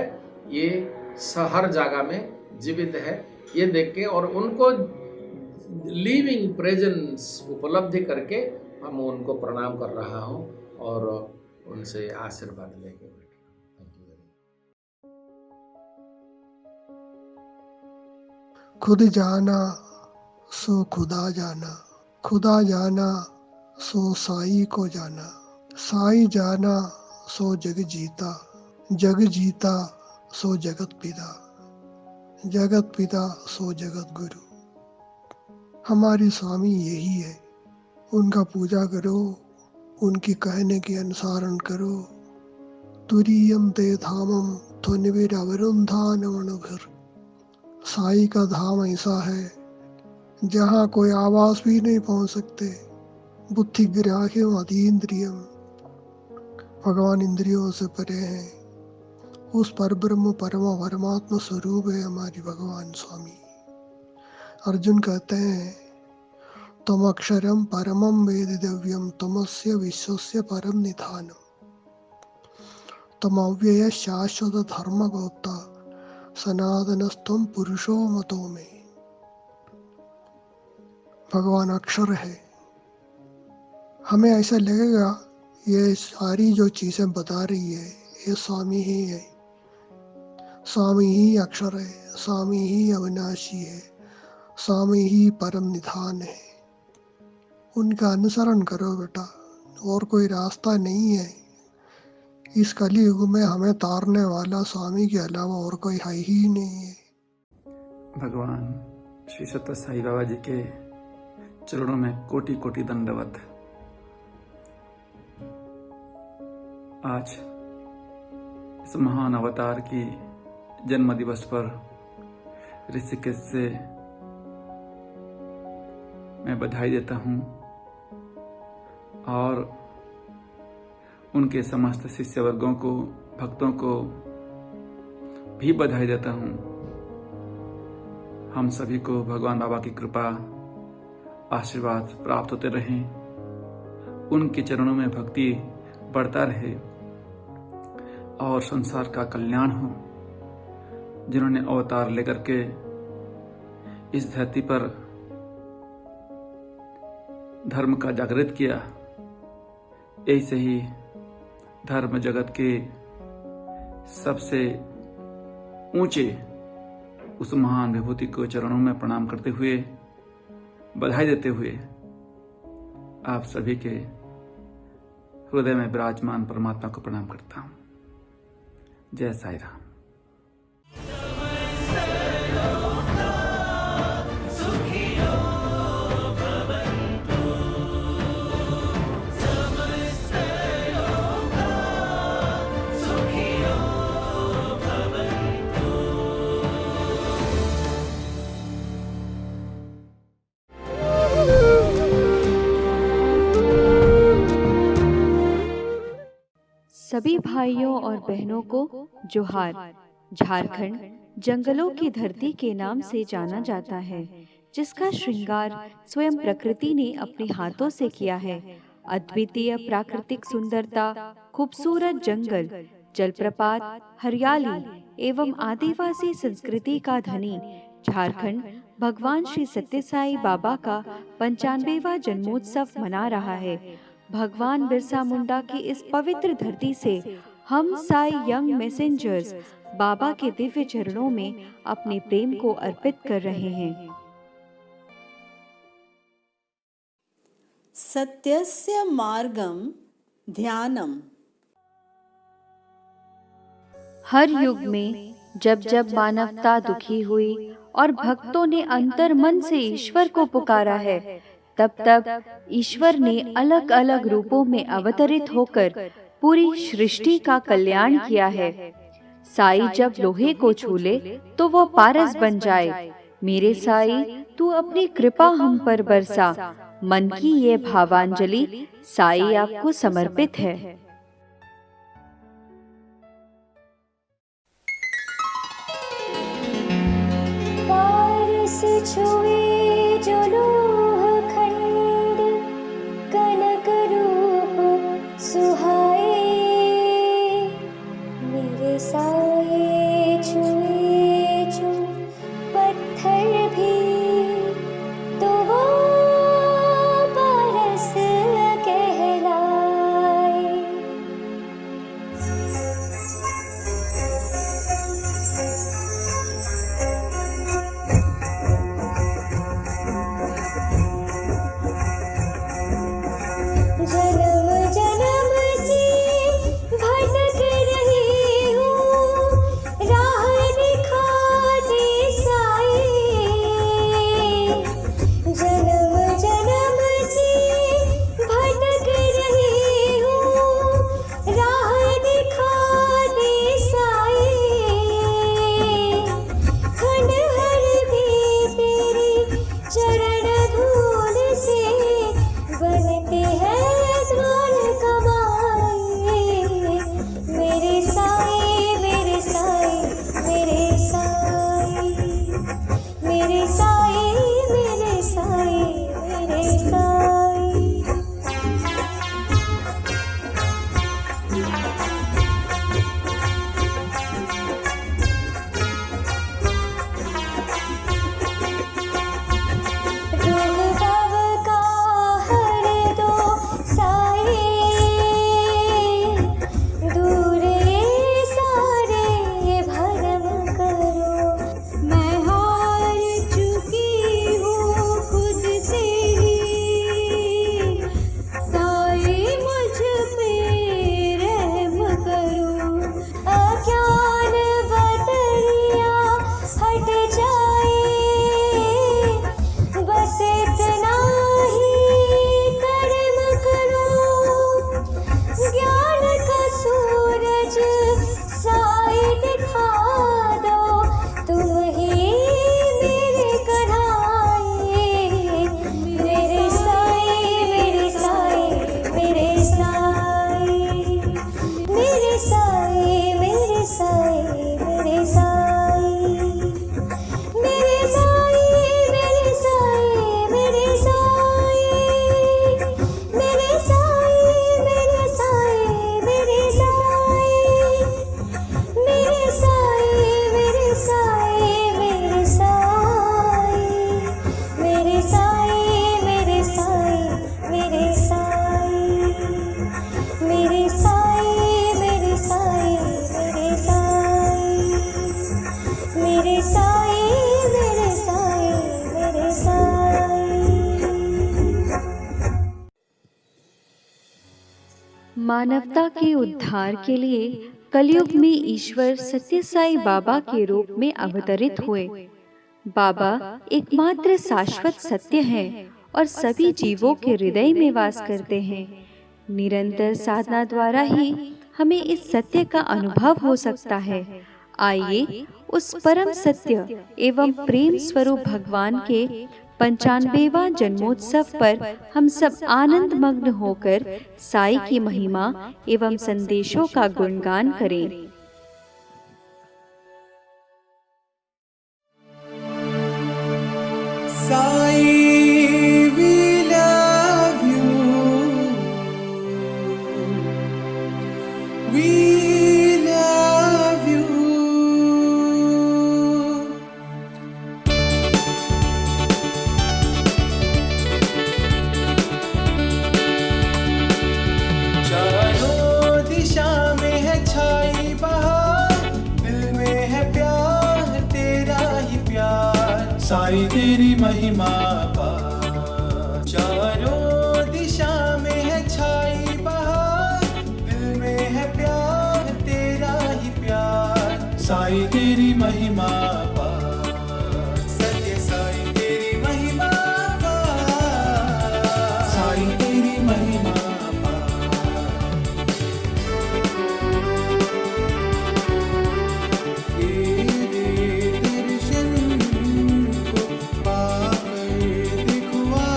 ये हर जगह में जीवित है। ये देख के और उनको लिविंग प्रेजेंस उपलब्धि करके हम उनको प्रणाम कर रहा हूँ और उनसे आशीर्वाद लेके खुद जाना सो खुदा जाना, खुदा जाना सो साई को जाना, साई जाना सो जग जीता, जग जीता सो जगत पिता, जगत पिता सो जगत गुरु। हमारे स्वामी यही है, उनका पूजा करो, उनकी कहने के अनुसरण करो। तुरीयम ते धामम ध्वनिवीर अवरुंधानवनुभिर। साई का धाम ऐसा है जहाँ कोई आवाज भी नहीं पहुंच सकते। बुद्धि ग्राह्यम अतीन्द्रियम, भगवान इंद्रियों से परे हैं। उस परब्रह्म परमात्मा स्वरूप है हमारी भगवान स्वामी। अर्जुन कहते हैं तम अक्षरम परमम वेदितव्यम तमस्य विश्वस्य परम निधानम, तम अव्यय शाश्वत धर्म गोप्ता सनातनस्तम पुरुषो मतो में। भगवान अक्षर है। हमें ऐसा लगेगा ये सारी जो चीजें बता रही है ये स्वामी ही है, स्वामी ही अक्षर है, स्वामी ही अविनाशी है, स्वामी ही परम निधान है। उनका अनुसरण करो बेटा, और कोई रास्ता नहीं है। इस कलयुग में हमें तारने वाला स्वामी के अलावा और कोई है ही नहीं है। भगवान श्री सत्य साईं बाबा जी के चरणों में कोटि कोटि दंडवत। आज इस महान अवतार की जन्म दिवस पर ऋषिकेश से मैं बधाई देता हूँ और उनके समस्त शिष्य वर्गों को, भक्तों को भी बधाई देता हूँ। हम सभी को भगवान बाबा की कृपा आशीर्वाद प्राप्त होते रहें, उनके चरणों में भक्ति बढ़ता रहे और संसार का कल्याण हो। जिन्होंने अवतार लेकर के इस धरती पर धर्म का जागृत किया, ऐसे ही धर्म जगत के सबसे ऊंचे उस महान विभूति को चरणों में प्रणाम करते हुए, बधाई देते हुए आप सभी के हृदय में विराजमान परमात्मा को प्रणाम करता हूं। जय साई राम। सभी भाइयों और बहनों को जोहार। झारखंड जंगलों की धरती के नाम से जाना जाता है, जिसका श्रृंगार स्वयं प्रकृति ने अपने हाथों से किया है। अद्वितीय प्राकृतिक सुंदरता, खूबसूरत जंगल, जलप्रपात, हरियाली एवं आदिवासी संस्कृति का धनी झारखंड भगवान श्री सत्य साई बाबा का 95वां जन्मोत्सव मना रहा है। भगवान बिरसा मुंडा की इस पवित्र धरती से हम साई यंग मैसेंजर्स बाबा के दिव्य चरणों में अपने प्रेम को अर्पित कर रहे हैं। सत्यस्य मार्गम ध्यानम। हर युग में जब जब मानवता दुखी हुई और भक्तों ने अंतर मन से ईश्वर को पुकारा है, तब तब ईश्वर ने अलग अलग रूपों में अवतरित होकर पूरी सृष्टि का कल्याण किया है। साई जब लोहे को छू ले तो वो पारस बन जाए। मेरे साई तू अपनी कृपा हम पर बरसा, मन की ये भावांजलि साई आपको समर्पित है। पारस छुए जो लोह खंड, कनक रूप सुहाए, मेरे साए छुए जो पत्थर भी, तो वो पारस कहलाए। जन्म जन्म से भटक रही हूँ, राह दिखाते साए। जन्म जन्म से भटक रही हूँ, राह दिखाते साए। खंडहर भी तेरी चरण धूल से बनते हैं द्वार कमाए। मेरे साए मेरे साए मेरे साए, मेरे साए मेरे साए मेरे साए। रोग भव का हर दो साए, दूर ये सारे भरम करो। मैं हार चुकी हूँ खुद से ही, साए मुझ पे रहम करो। अज्ञान बदरिया हट जाए, बस इतना ही कर्म करो। ज्ञान का सूरज साए दिखा दो, तुम ही मेरे कन्हाए। मेरे साए मेरे साए मेरे साए, मेरे साए मेरे साए मेरे साए, मेरे साए मेरे साए मेरे साए, मेरे साए मेरे साए मेरे साए, मेरे साए मेरे साए मेरे साए, मेरे साए मेरे साए मेरे साए, मेरे साए मेरे साए मेरे साए, मेरे साए मेरे साए मेरे साए। मानवता के उद्धार के लिए कलयुग में ईश्वर सत्य साई बाबा के रूप में अवतरित हुए। बाबा एकमात्र शाश्वत सत्य है और सभी जीवों के हृदय में वास करते हैं। निरंतर साधना द्वारा ही हमें इस सत्य का अनुभव हो सकता है। आइए उस परम सत्य एवं प्रेम स्वरूप भगवान के 95वां जन्मोत्सव पर हम सब आनंद मग्न होकर साई की महिमा एवं संदेशों का गुणगान करें। Sai we love you, we love you। चारों दिशा में है छाई बहार, दिल में है प्यार तेरा ही प्यार, साई तेरी महिमा पा। चारों दिशा में है छाई बहार, दिल में है प्यार तेरा ही प्यार, साई तेरी महिमा पा। सत्य साई तेरी महिमा पा, साई तेरी महिमा पा। तेरे दर्शन को पाकर दिखवा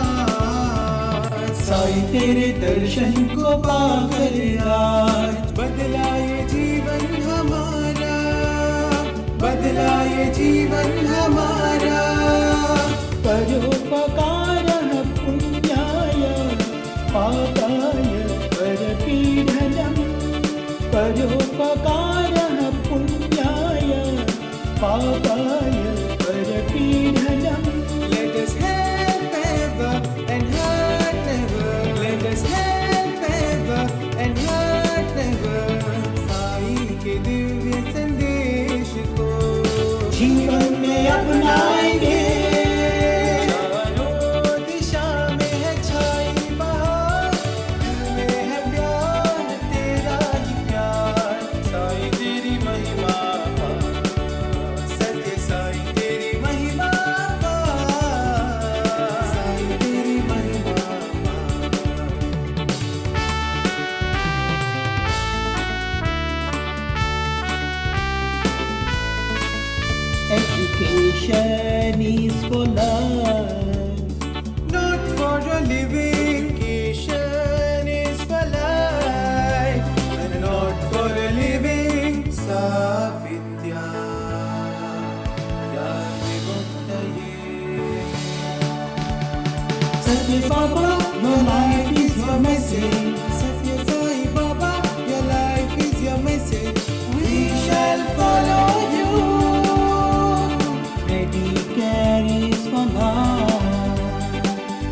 दर्शन को पाकर आज बदला ये जीवन हमारा, बदला ये जीवन हमारा। परोपकारः पुण्याय पापाय परपीडनम्, परोपकारः पुण्याय पापाय परपीडनम्। Let us help ever and hurt never, let us help ever and hurt never। Sai के दिव्य संदेश को जीवन में अपनाएंगे। चारों दिशा में है छाई बहार, दिल में है प्यार तेरा ही प्यार। साईं तेरी महिमा सत्य, साईं तेरी महिमा, साईं तेरी महिमा। Education is for life, not for a living. Education is for life, and not for a living. Sa vidya ya vimuktaye। Satya Baba, your life is your message. Satya Sai Baba, your life is your message. We shall follow you. Medicare is for life,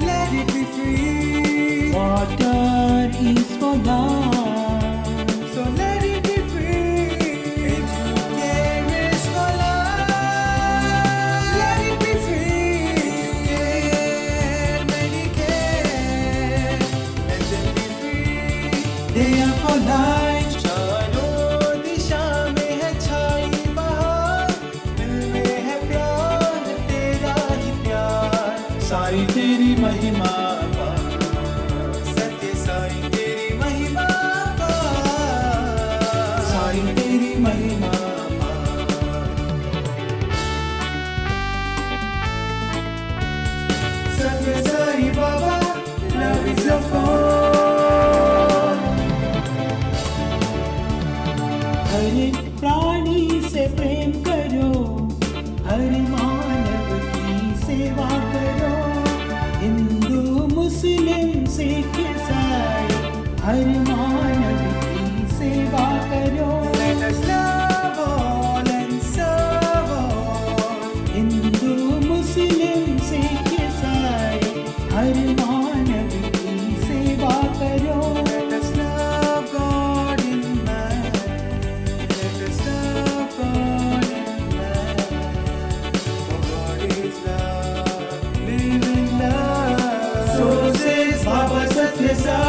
let it be free. Water is for life, so let it be free. Educare is for life, let it be free. Educare, Medicare, let them be free. They are for life। चारों दिशा में है छाई बहार, दिल में है प्यार तेरा ही प्यार। साईं तेरी महिमा पा, सत्य साईं तेरी महिमा पा, साईं तेरी महिमा पा। सत्य Sai Baba, love is a phone। हर एक प्राणी से प्रेम करो, हर मानव की सेवा करो। हिंदू मुस्लिम सिख ईसाई, हर मानव की सेवा करो। Let us love all and serve all। Hindu मुस्लिम सिख ईसाई, हर मानव की सेवा करो। Let us love God in man, let us love God in man, for God is love, live in love। So says Baba Satya Sai।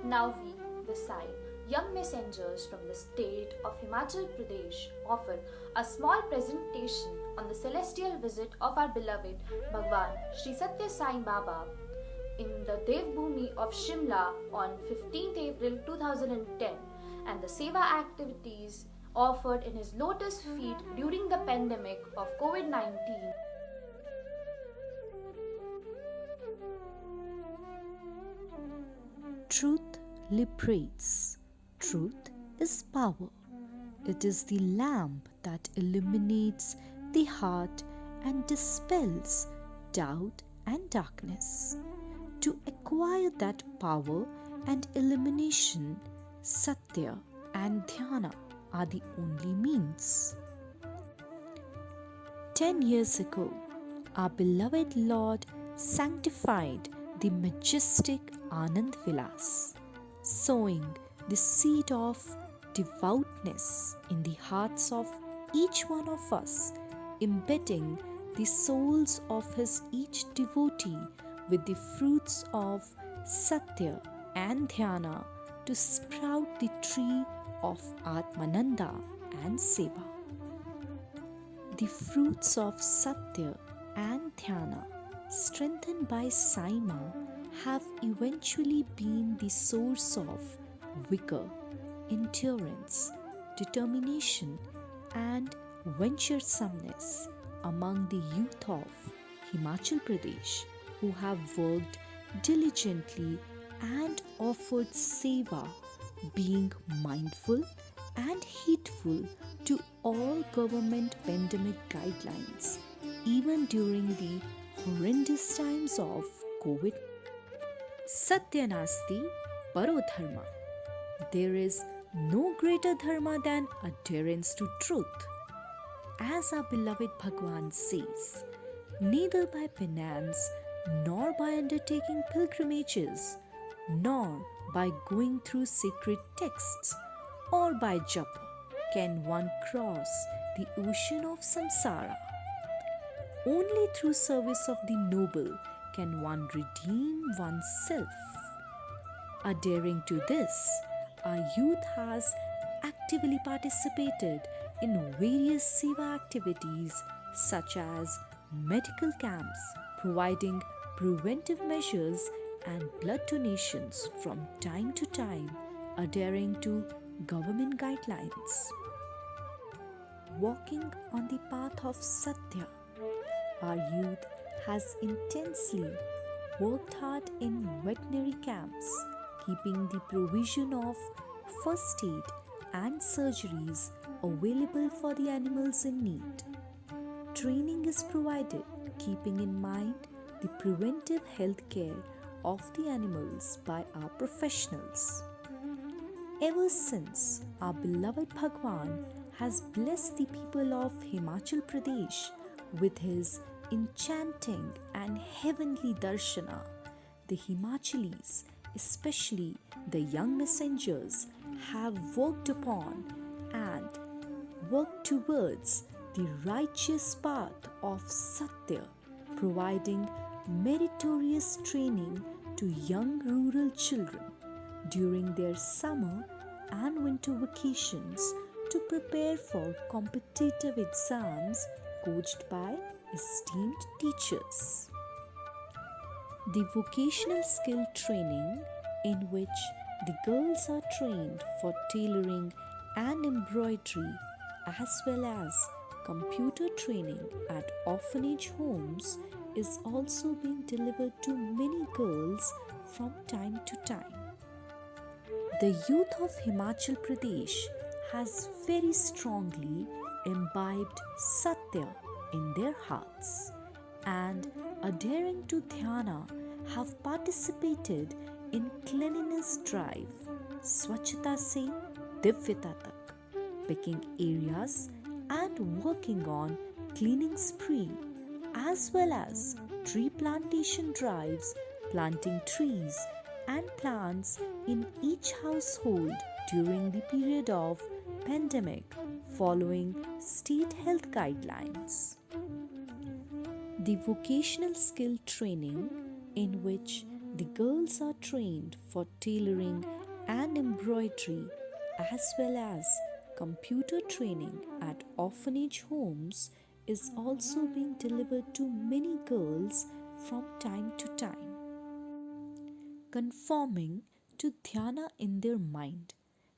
Now we, the Sai, young messengers from the state of Himachal Pradesh, offer a small presentation on the celestial visit of our beloved Bhagwan Sri Satya Sai Baba in the Devbhoomi of Shimla on 15th April 2010 and the Seva activities offered in his lotus feet during the pandemic of COVID-19. Truth liberates. Truth is power. It is the lamp that illuminates the heart and dispels doubt and darkness. To acquire that power and illumination, Satya and Dhyana are the only means. 10 years ago, our beloved Lord sanctified the majestic Anand Vilas, sowing the seed of devoutness in the hearts of each one of us, embedding the souls of his each devotee with the fruits of Satya and Dhyana to sprout the tree of Atmananda and Seva. The fruits of Satya and Dhyana, strengthened by Saima, have eventually been the source of vigor, endurance, determination, and venturesomeness among the youth of Himachal Pradesh, who have worked diligently and offered seva, being mindful and heedful to all government pandemic guidelines, even during the horrendous times of COVID. Satya nasti paro dharma. There is no greater dharma than adherence to truth. As our beloved Bhagwan says, neither by penance, nor by undertaking pilgrimages, nor by going through sacred texts, or by japa, can one cross the ocean of samsara. Only through service of the noble can one redeem oneself. Adhering to this, our youth has actively participated in various seva activities such as medical camps, providing preventive measures and blood donations from time to time, adhering to government guidelines. Walking on the path of Satya, our youth has intensely worked hard in veterinary camps, keeping the provision of first aid and surgeries available for the animals in need. Training is provided, keeping in mind the preventive health care of the animals by our professionals. Ever since our beloved Bhagwan has blessed the people of Himachal Pradesh with his enchanting and heavenly darshana, the Himachalis, especially the young messengers, have worked upon and worked towards the righteous path of Satya, providing meritorious training to young rural children during their summer and winter vacations to prepare for competitive exams coached by esteemed teachers. The vocational skill training, in which the girls are trained for tailoring and embroidery, as well as computer training at orphanage homes, is also being delivered to many girls from time to time. The youth of Himachal Pradesh has very strongly imbibed Satya in their hearts, and adhering to Dhyana have participated in cleanliness drive, Swachhata se Divyata tak, picking areas and working on cleaning spree, as well as tree plantation drives, planting trees and plants in each household during the period of pandemic following state health guidelines. The vocational skill training, in which the girls are trained for tailoring and embroidery, as well as computer training at orphanage homes, is also being delivered to many girls from time to time. Conforming to dhyana in their mind,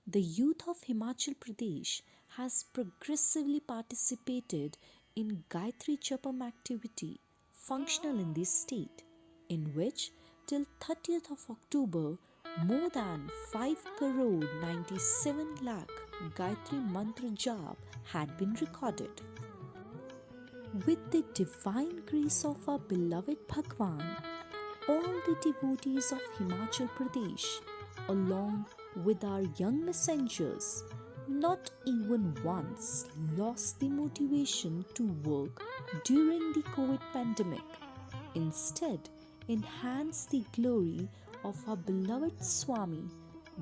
the youth of Himachal Pradesh has progressively participated in Gayatri Japam activity functional in this state, in which till 30th of October more than 5,97 lakh Gayatri Mantra Jap had been recorded. With the divine grace of our beloved Bhagwan, all the devotees of Himachal Pradesh, along with our young messengers, not even once lost the motivation to work during the COVID pandemic. Instead, enhanced the glory of our beloved Swami,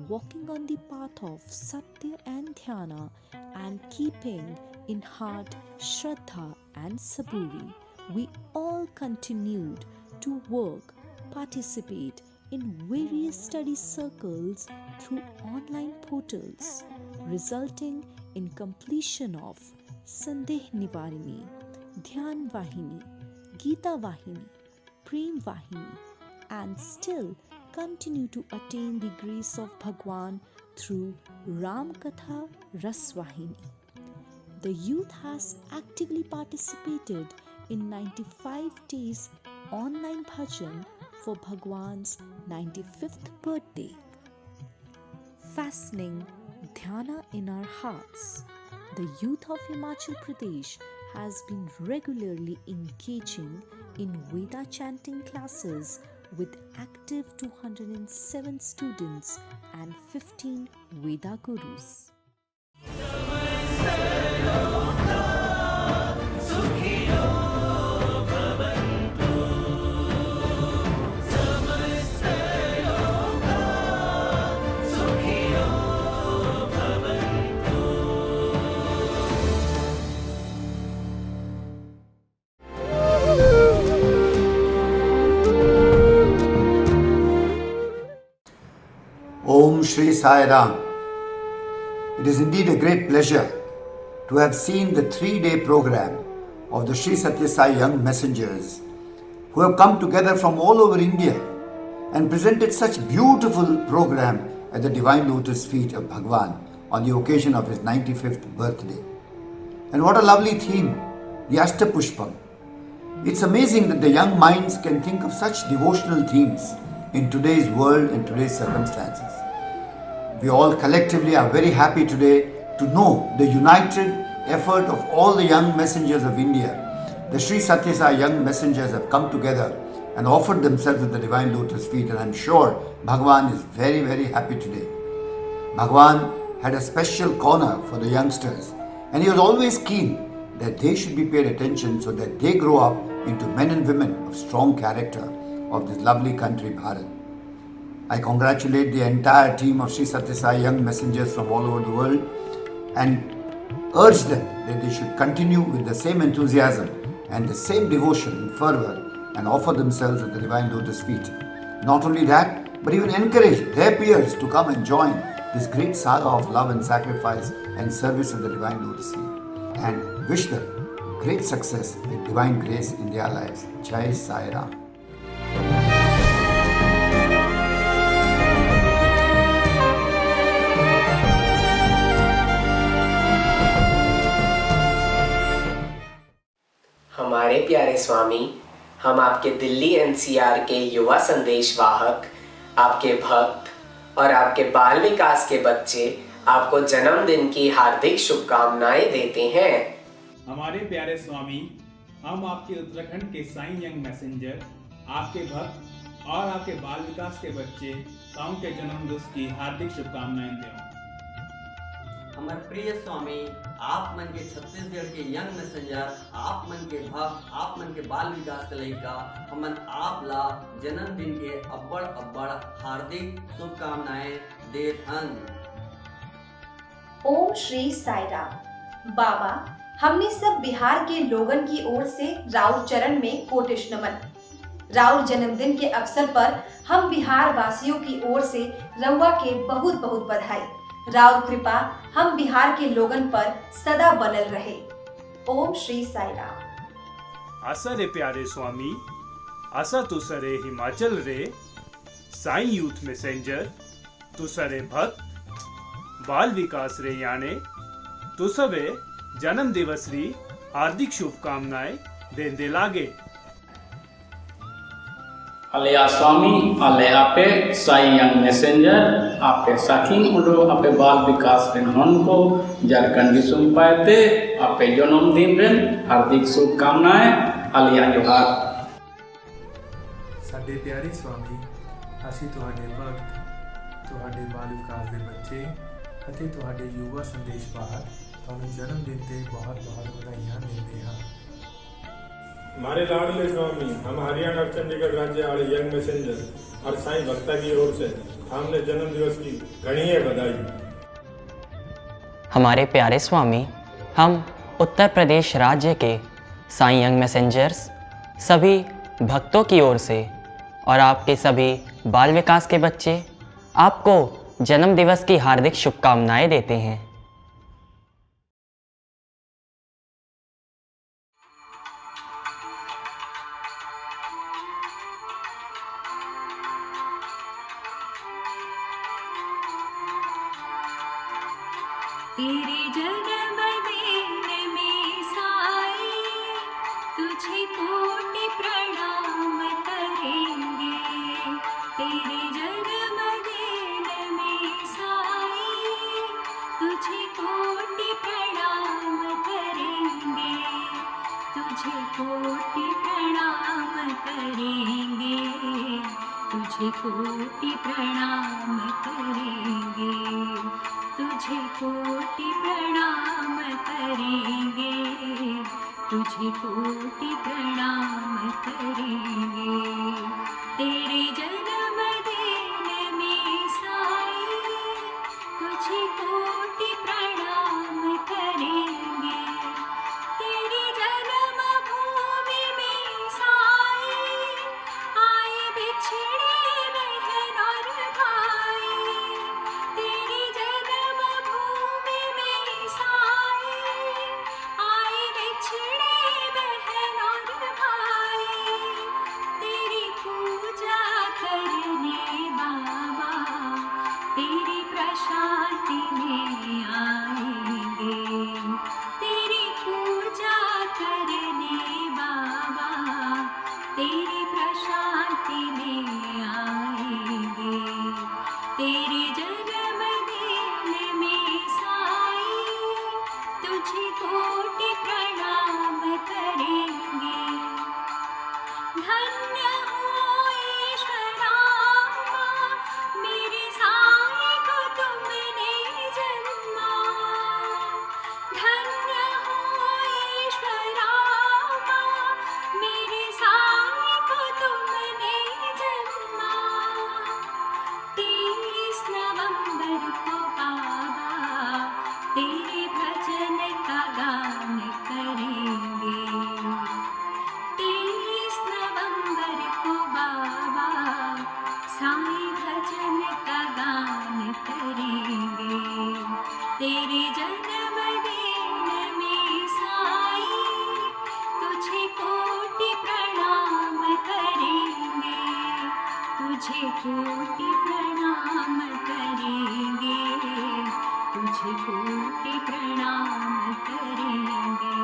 walking on the path of Satya and Dhyana and keeping in heart Shraddha and Saburi. We all continued to work, participate in various study circles through online portals, resulting in completion of Sandeh Nivarini, Dhyan Vahini, Gita Vahini, Prem Vahini, and still continue to attain the grace of Bhagwan through Ram Katha Ras Vahini. The youth has actively participated in 95 days online bhajan for Bhagwan's 95th birthday. Fastening dhyana in our hearts, the youth of Himachal Pradesh has been regularly engaging in Veda chanting classes with active 207 students and 15 Veda gurus. Om Shri Sai Ram. It is indeed a great pleasure to have seen the 3-day program of the Sri Satya Sai Young Messengers, who have come together from all over India and presented such beautiful program at the Divine Lotus feet of Bhagwan on the occasion of his 95th birthday. And what a lovely theme, the Ashtapushpam. It's amazing that the young minds can think of such devotional themes in today's world and today's circumstances. We all collectively are very happy today to know the united effort of all the young messengers of India. The Sri Satya Sai young messengers have come together and offered themselves at the Divine Lotus feet, and I'm sure Bhagwan is very, very happy today. Bhagwan had a special corner for the youngsters, and he was always keen that they should be paid attention so that they grow up into men and women of strong character of this lovely country, Bharat. I congratulate the entire team of Sri Satya Sai young messengers from all over the world and urge them that they should continue with the same enthusiasm and the same devotion and fervor and offer themselves at the Divine Lotus feet. Not only that, but even encourage their peers to come and join this great saga of love and sacrifice and service of the Divine Lotus feet, and wish them great success and divine grace in their lives. Jai Sai Ram. हमारे प्यारे स्वामी, हम आपके Delhi NCR के युवा संदेश वाहक, आपके भक्त और आपके बाल विकास के बच्चे आपको जन्मदिन की हार्दिक शुभकामनाएं देते हैं। हमारे प्यारे स्वामी, हम आपके उत्तराखंड के साई यंग मैसेंजर, आपके भक्त और आपके बाल विकास के बच्चे ताऊ के जन्मदिन की हार्दिक शुभकामनाएं दें। हमारे प्रिय स्वामी, आप मन के छत्तीसगढ़ के यंग मैसेंजर, आप मन के भक्त, आप मन के बाल विकास के लइका, हमन आप ला जन्मदिन के अब्बड़ अब्बड़ हार्दिक शुभकामनाएं देत हन। ओम श्री साई राम। बाबा, हमने सब बिहार के लोगन की ओर से राउर चरण में कोटिश नमन। राउर जन्मदिन के अवसर पर हम बिहार वासियों की ओर से रउआ के बहुत बहुत बधाई। राउर कृपा हम बिहार के लोगन पर सदा बनल रहे। ओम श्री साई राम। आशा रे प्यारे स्वामी, आशा तुसरे हिमाचल रे साई यूथ मैसेंजर, तुसरे भक्त बाल विकास रे याने तुसवे जन्म दिवस री हार्दिक शुभकामनाएं देंदे लागे। अले स्वामी, अले आपे साई यंग मैसेंजर, आपे साखिंग उडो आपे बाल विकास रेन हन को झारखंड दिसुम पाएते आपे जन्मदिन रेन हार्दिक शुभकामनाएं। अलिया जोहार। साडे प्यारे स्वामी, ਅਸੀਂ ਤੁਹਾਡੇ ਭਗਤ, ਤੁਹਾਡੇ ਬਾਲ ਵਿਕਾਸ ਦੇ ਬੱਚੇ ਅਤੇ ਤੁਹਾਡੇ ਯੁਵਾ ਸੰਦੇਸ਼ ਬਾਹਰ ਤੁਹਾਨੂੰ ਜਨਮ ਦਿਨ ਤੇ ਬਹੁਤ-ਬਹੁਤ ਵਧਾਈਆਂ ਦਿੰਦੇ ਹਾਂ। हमारे लाडले स्वामी, हम हरियाणा और चंडीगढ़ राज्य वाले यंग मैसेंजर और साईं भक्ता की ओर से हमने जन्म दिवस की घनी बधाई। हमारे प्यारे स्वामी, हम उत्तर प्रदेश राज्य के साईं यंग मैसेंजर्स सभी भक्तों की ओर से और आपके सभी बाल विकास के बच्चे आपको जन्म दिवस की हार्दिक शुभकामनाएं देते हैं। तेरे जन्मदिन में साई तुझे कोटि प्रणाम करेंगे। तेरे जन्मदिन में साई तुझे कोटि प्रणाम करेंगे। तुझे कोटि प्रणाम करेंगे। तुझे कोटि प्रणाम करेंगे। तुझे कोटि प्रणाम करेंगे। तुझे कोटि प्रणाम करेंगे। तेरे जन्मदिन में साई तुझे कोटि प्रणाम करेंगे। तेरी जन्मभूमि में साई आए बिछड़े बहन और भाई। तेरी जन्मभूमि में साई आए बिछड़े बहन और भाई। तेरी पूजा करने बाबा तेरी प्रशांति में आएंगे। तेरी पूजा करने बाबा तेरी प्रशांति में आएंगे। तेरे जन्मदिन में साई तुझे कोटि प्रणाम करेंगे। धन्य हो ईश्वरामा, मेरे साई को तुमने जन्मा। धन्य हो ईश्वरामा, मेरे साई को तुमने जन्मा। 30 नवंबर को बाबा तेरे भजन का गान करेंगे। 30 नवंबर को बाबा साईं भजन का गान करेंगे। तेरे जन्मदिन में साई तुझे कोटि प्रणाम करेंगे। तुझे कोटि प्रणाम करेंगे। तुझे कोटि प्रणाम करेंगे।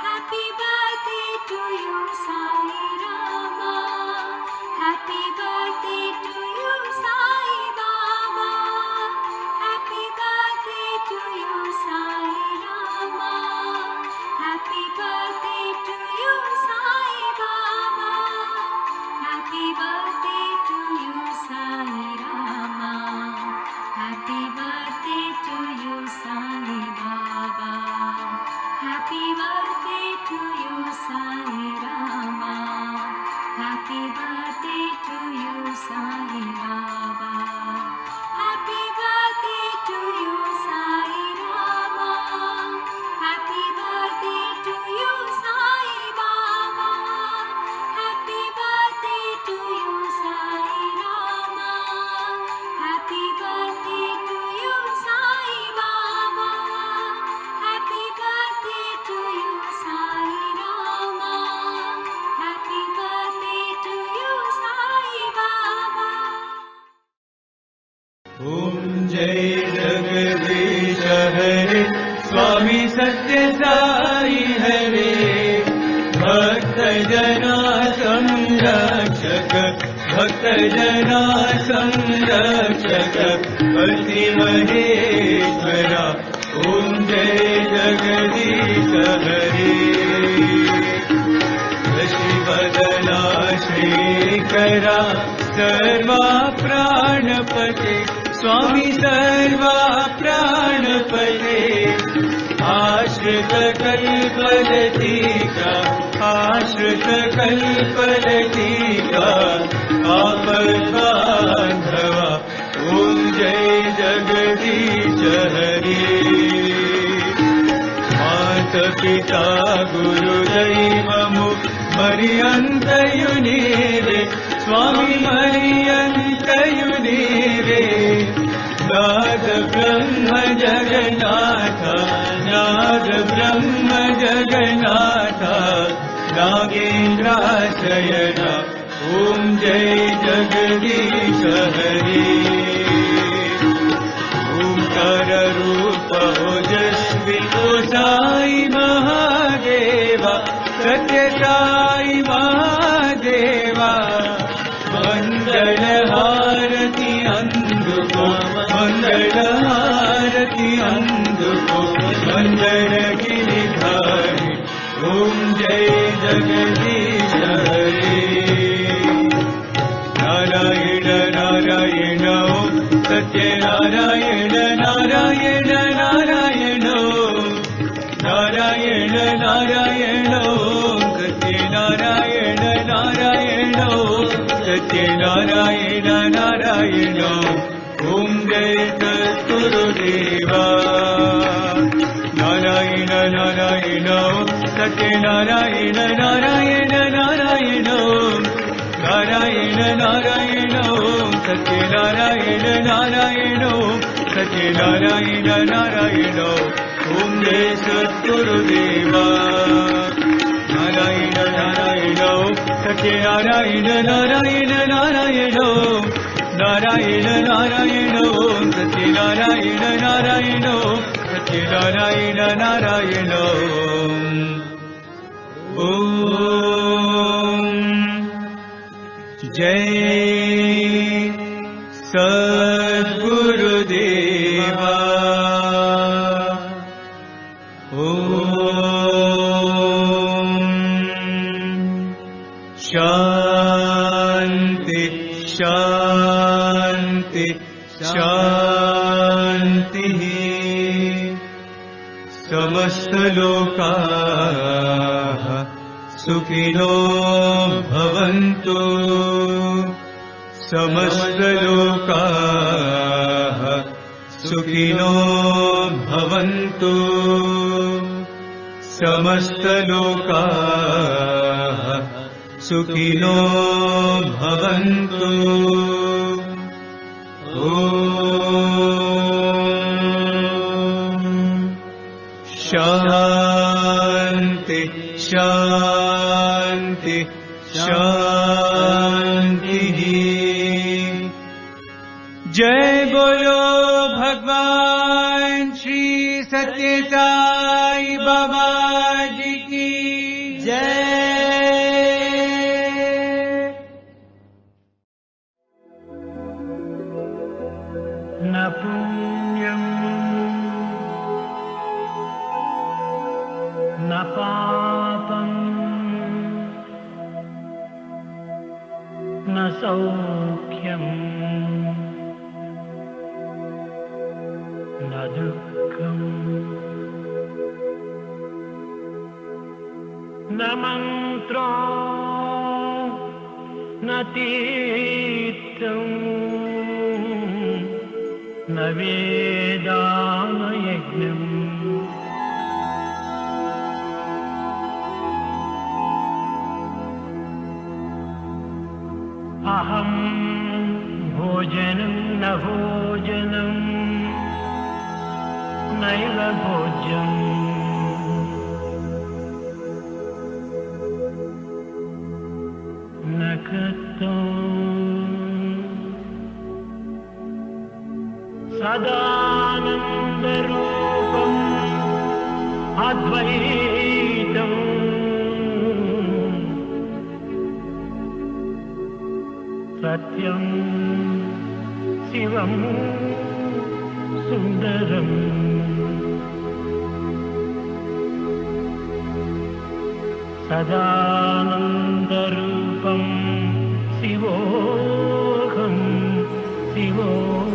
Happy birthday to you Sai Rama. Happy birthday to you Sai Baba. Happy birthday to you Sai Rama. Happy birthday to you Sai Baba. Happy birthday to you Sai Rama. Happy birthday to you Sai भक्तजना संरक्षक भक्तजना संरक्षक पति महेश्वरा ओम जय जगदीश हरे शशिवदना श्रीकरा सर्वा प्राणपते स्वामी सर्वा प्राणपते आश्रित कल्पलतिका आश्रित कल्पलतिका आपद्बान्धवा ओम जय जगदीश हरे माता पिता गुरुदैवमु मर्यन्तयुनीरे स्वामी मर्यन्तयुनीरे नाद ब्रह्म जगन्नाथ नाद ब्रह्म जगन्नाथ नागेन्द्राशयन ओम जय जगदीश हरे ओंकार रूप ओजस्वी ओ साई महादेवा सत्य साई महादेवा मंगल हारति अंधुको मंगल हारति अंधुको मंगल गिरिधारी ओम जय जगदीश हरे नारायण नारायण सत्य नारायण नारायण नारायण नारायण नारायण सत्य नारायण नारायण सत्य नारायण नारायण ओम जय सद्गुरुदेवा नारायण नारायण सत्य नारायण नारायण नारायण नारायण नारायण सत्य नारायण नारायण सत्य नारायण नारायण ओम जय सद्गुरुदेवा नारायण नारायण सत्य नारायण नारायण नारायण नारायण नारायण सत्य नारायण नारायण सत्य नारायण नारायण ओम जय सद्गुरुदेवा ओम शांति शांति शांति समस्त लोकाः सुखिनो भवन्तु समस्त लोकाः सुखिनो भवन्तु समस्त लोकाः सुखिनो भवन्तु शांति शांति शांति जय बोलो भगवान श्री सत्य साई बाबा जी की जय। न पुण्यं न पापं न सौख्यं न दुःखं न मन्त्रो न तीर्थं न वेदायज्ञम् अहं भोजनं न भोजनं नैव भोज्यम् न कृतं सदानन्दरूपम् अद्वैतम् सत्यं शिवं सुन्दरम् सदानन्दरूपं शिवोऽहं शिवो